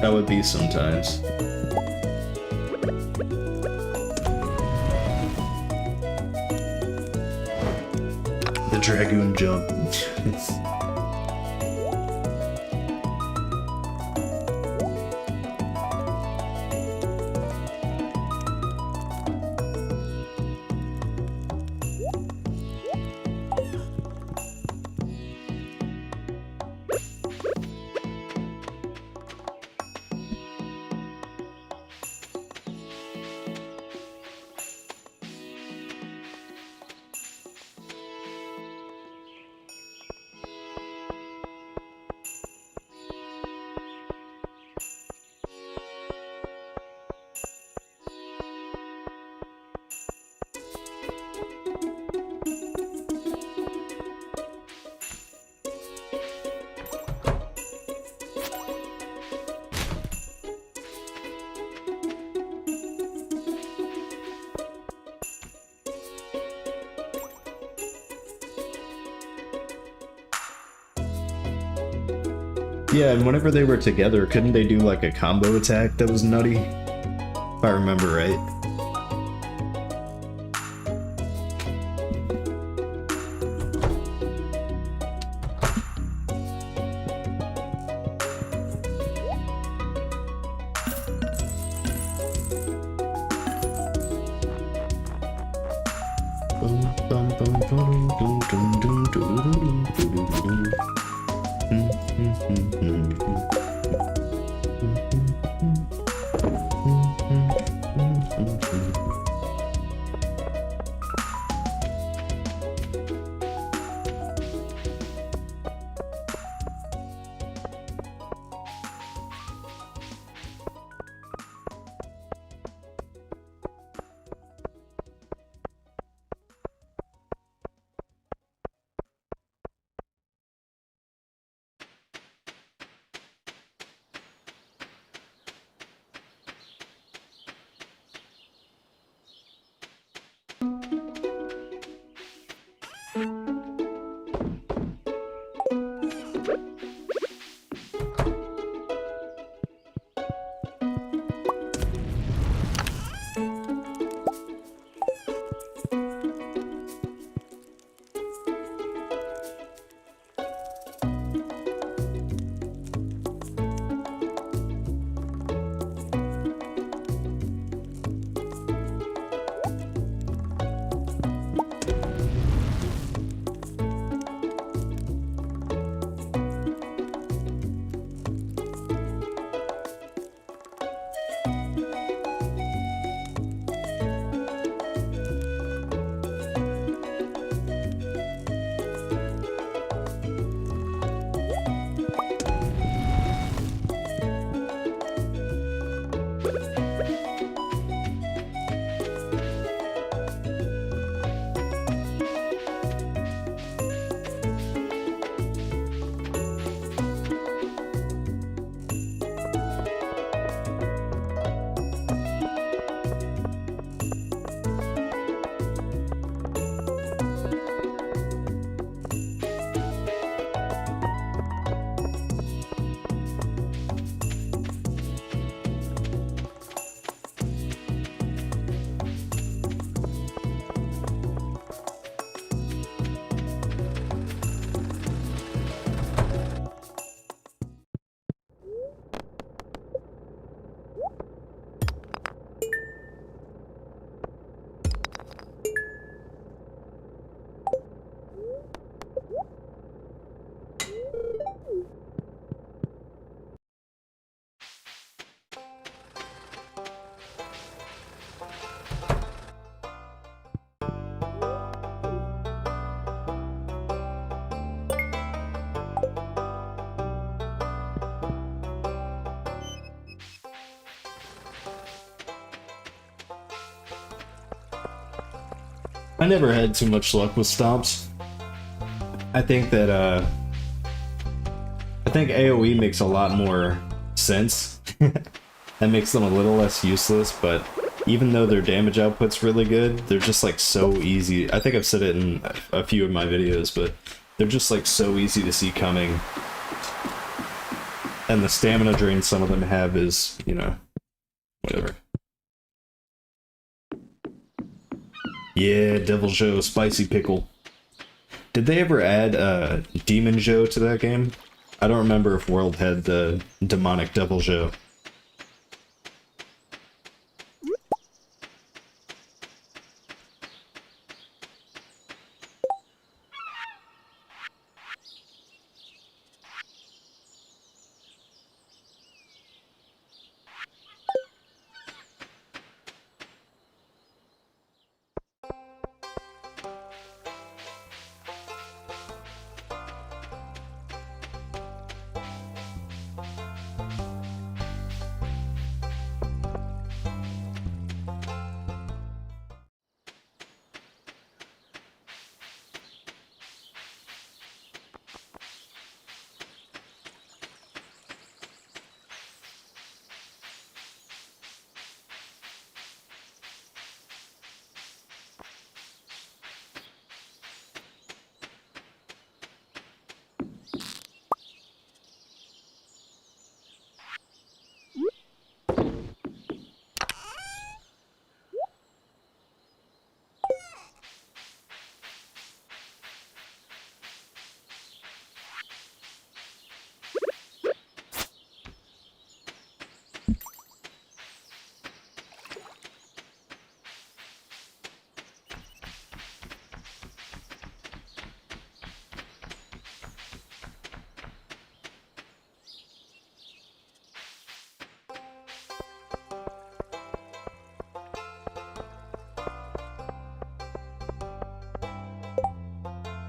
That would be sometimes. The Dragoon jump. Yeah, and whenever they were together, couldn't they do like a combo attack that was nutty? If I remember right. I never had too much luck with stomps. I think that I think AoE makes a lot more sense. That makes them a little less useless, but even though their damage output's really good, they're just like so easy. I think I've said it in a few of my videos, but they're just like so easy to see coming. And the stamina drain some of them have is, you know, whatever. Yeah, Devil Joe, Spicy Pickle. Did they ever add Demon Joe to that game? I don't remember if World had the demonic Devil Joe.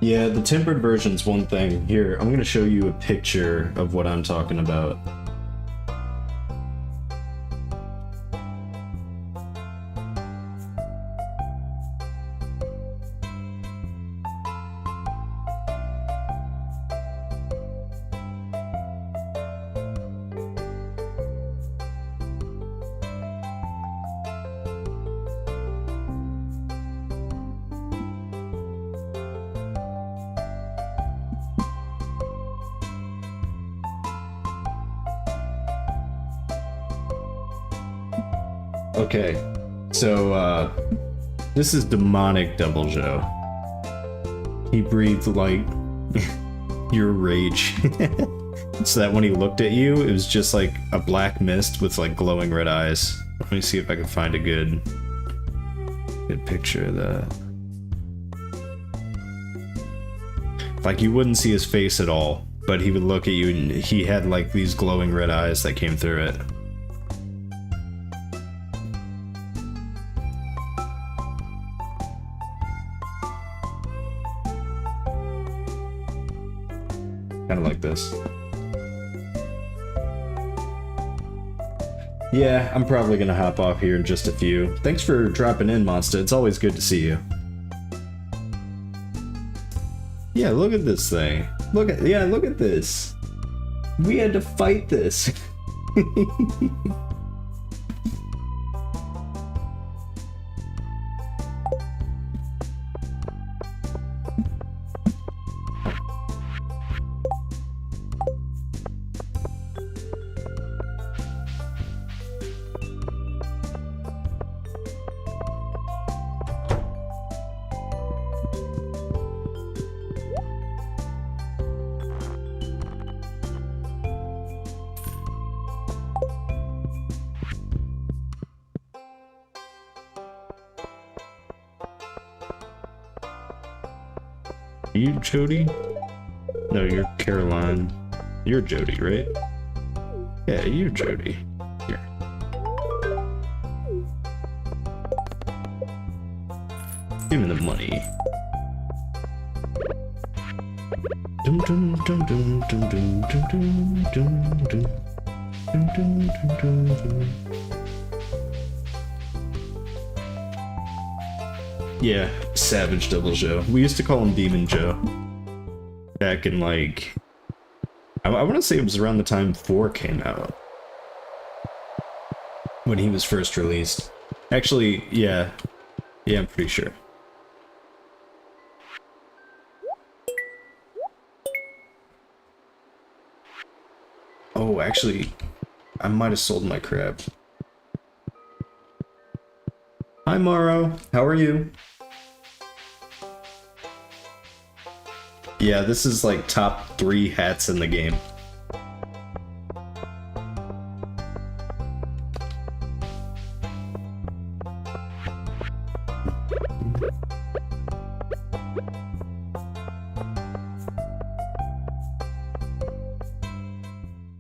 Yeah, the tempered version's one thing. Here, I'm gonna show you a picture of what I'm talking about. Okay, so this is demonic Devil Joe. He breathed like your rage. So that when he looked at you, it was just like a black mist with like glowing red eyes. Let me see if I can find a good picture of that. Like you wouldn't see his face at all, but he would look at you and he had like these glowing red eyes that came through it. Kind of like this. Yeah, I'm probably gonna hop off here in just a few. Thanks for dropping in, Monster. It's always good to see you. Yeah, look at this thing. Look at this. We had to fight this. You Jody? No, you're Caroline. You're Jody, right? Yeah, you're Jody. Here. Give me the money. Dum dum dum dum dum dum dum dum dum dum dum dum dum dum. Yeah, Savage Devil Joe. We used to call him Demon Joe. Back in like... I want to say it was around the time 4 came out. When he was first released. Actually, yeah. Yeah, I'm pretty sure. Oh, actually, I might have sold my crab. Hi, Morrow. How are you? Yeah, this is like top 3 hats in the game.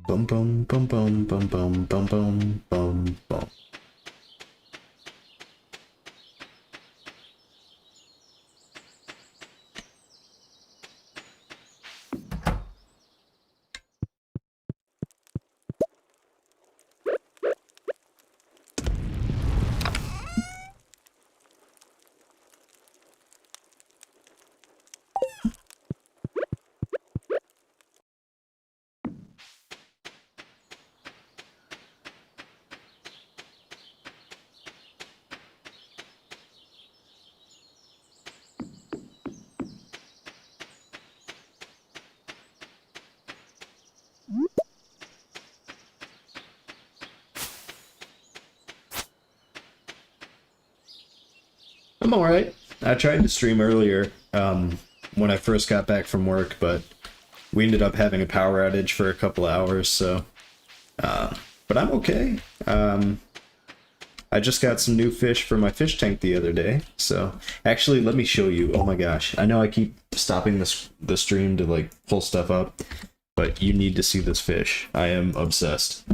Bum bum bum bum bum bum bum bum bum bum. I'm alright. I tried to stream earlier, when I first got back from work, but we ended up having a power outage for a couple hours, so... but I'm okay. I just got some new fish for my fish tank the other day, so... Actually, let me show you. Oh my gosh. I know I keep stopping the stream to, like, pull stuff up, but you need to see this fish. I am obsessed.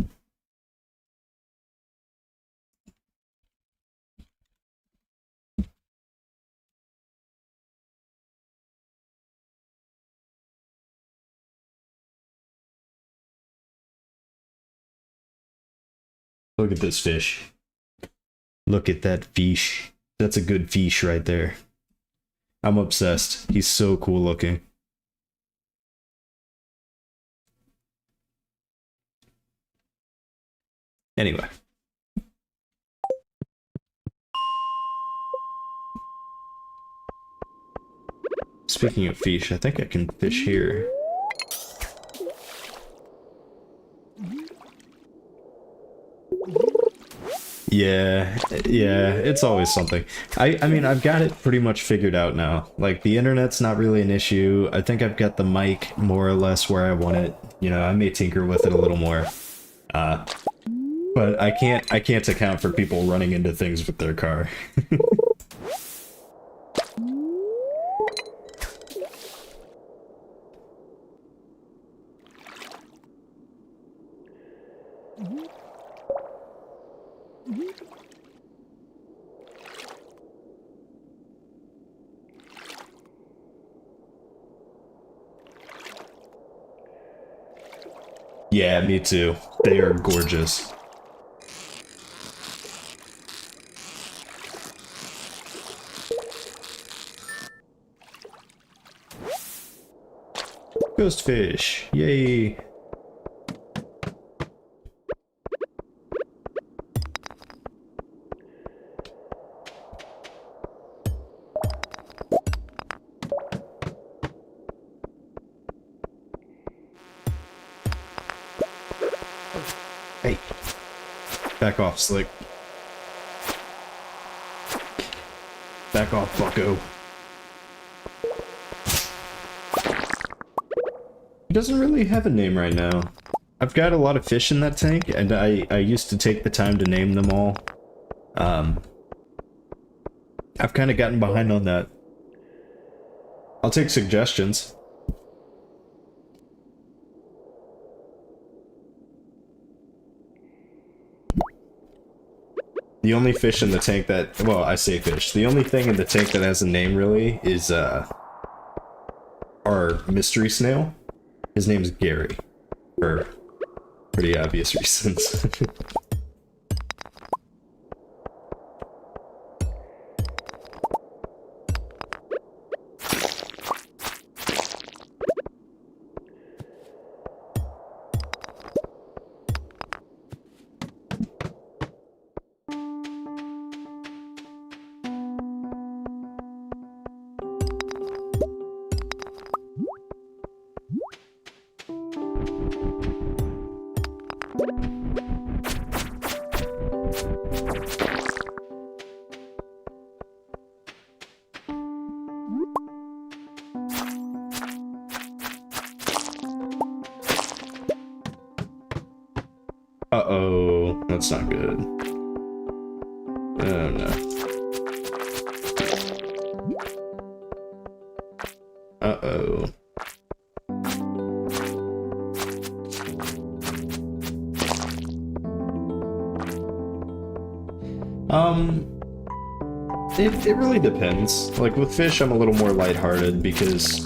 Look at this fish. Look at that fish. That's a good fish right there. I'm obsessed. He's so cool looking. Anyway. Speaking of fish, I think I can fish here. Yeah, it's always something. I mean, I've got it pretty much figured out now. Like, the internet's not really an issue. I think I've got the mic more or less where I want it. You know, I may tinker with it a little more. But I can't account for people running into things with their car. Yeah, me too. They are gorgeous. Ghost fish, yay! Hey, back off, Slick. Back off, bucko. He doesn't really have a name right now. I've got a lot of fish in that tank, and I used to take the time to name them all. I've kind of gotten behind on that. I'll take suggestions. The only fish in the tank that... Well, I say fish. The only thing in the tank that has a name, really, is, our mystery snail. His name's Gary. For pretty obvious reasons. Uh-oh, that's not good. Oh no. Uh-oh. It really depends. Like with fish, I'm a little more lighthearted because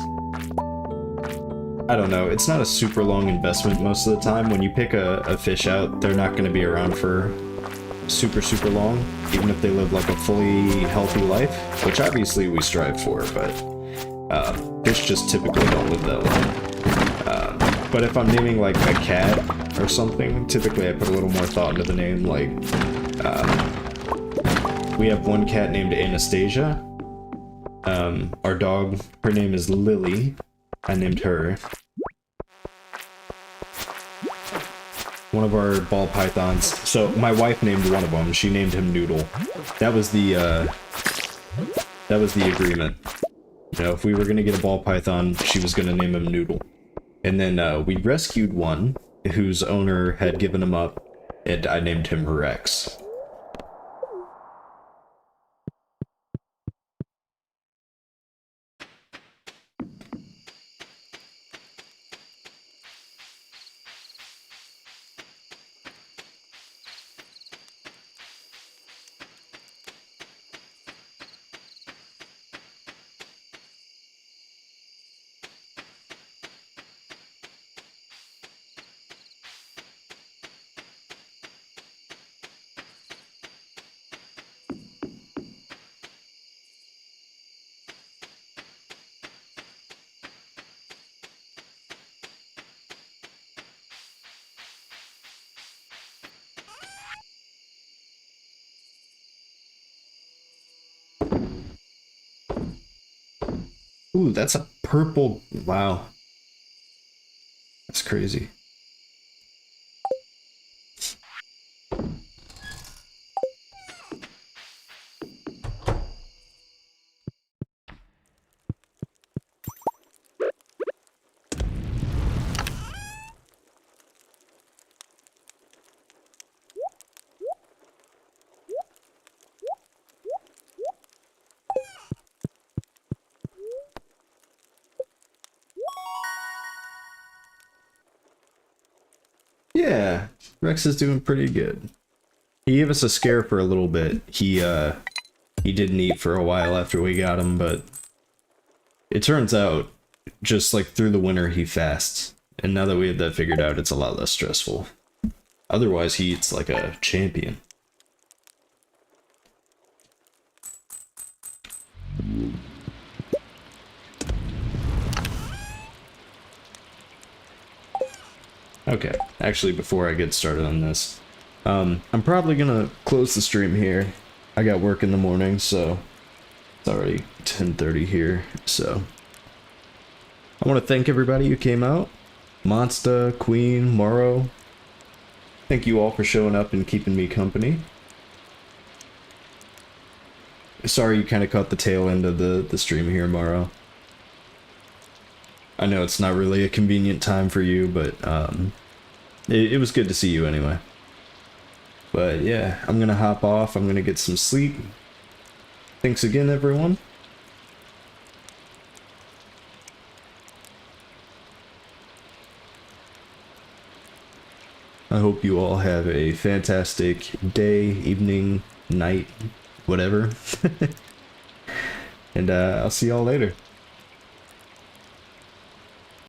I don't know, it's not a super long investment most of the time. When you pick a fish out, they're not going to be around for super long, even if they live like a fully healthy life, which obviously we strive for, but fish just typically don't live that long. But if I'm naming like a cat or something, typically I put a little more thought into the name. Like, we have one cat named Anastasia. Our dog, her name is Lily. I named her. One of our ball pythons. So my wife named one of them. She named him Noodle. That was the agreement. You know, if we were gonna get a ball python, she was gonna name him Noodle. And then we rescued one whose owner had given him up, and I named him Rex. Ooh, that's a purple... Wow. That's crazy. Yeah, Rex is doing pretty good. He gave us a scare for a little bit. He didn't eat for a while after we got him, but it turns out, just like through the winter, he fasts. And now that we have that figured out, it's a lot less stressful. Otherwise, he eats like a champion. Okay, actually, before I get started on this, I'm probably gonna close the stream here. I got work in the morning, so it's already 10:30 here, so I want to thank everybody who came out. Monsta, Queen, Morrow. Thank you all for showing up and keeping me company. Sorry you kind of caught the tail end of the stream here, Morrow. I know it's not really a convenient time for you, but it was good to see you anyway. But yeah, I'm gonna hop off. I'm gonna get some sleep. Thanks again, everyone. I hope you all have a fantastic day, evening, night, whatever. And I'll see y'all later.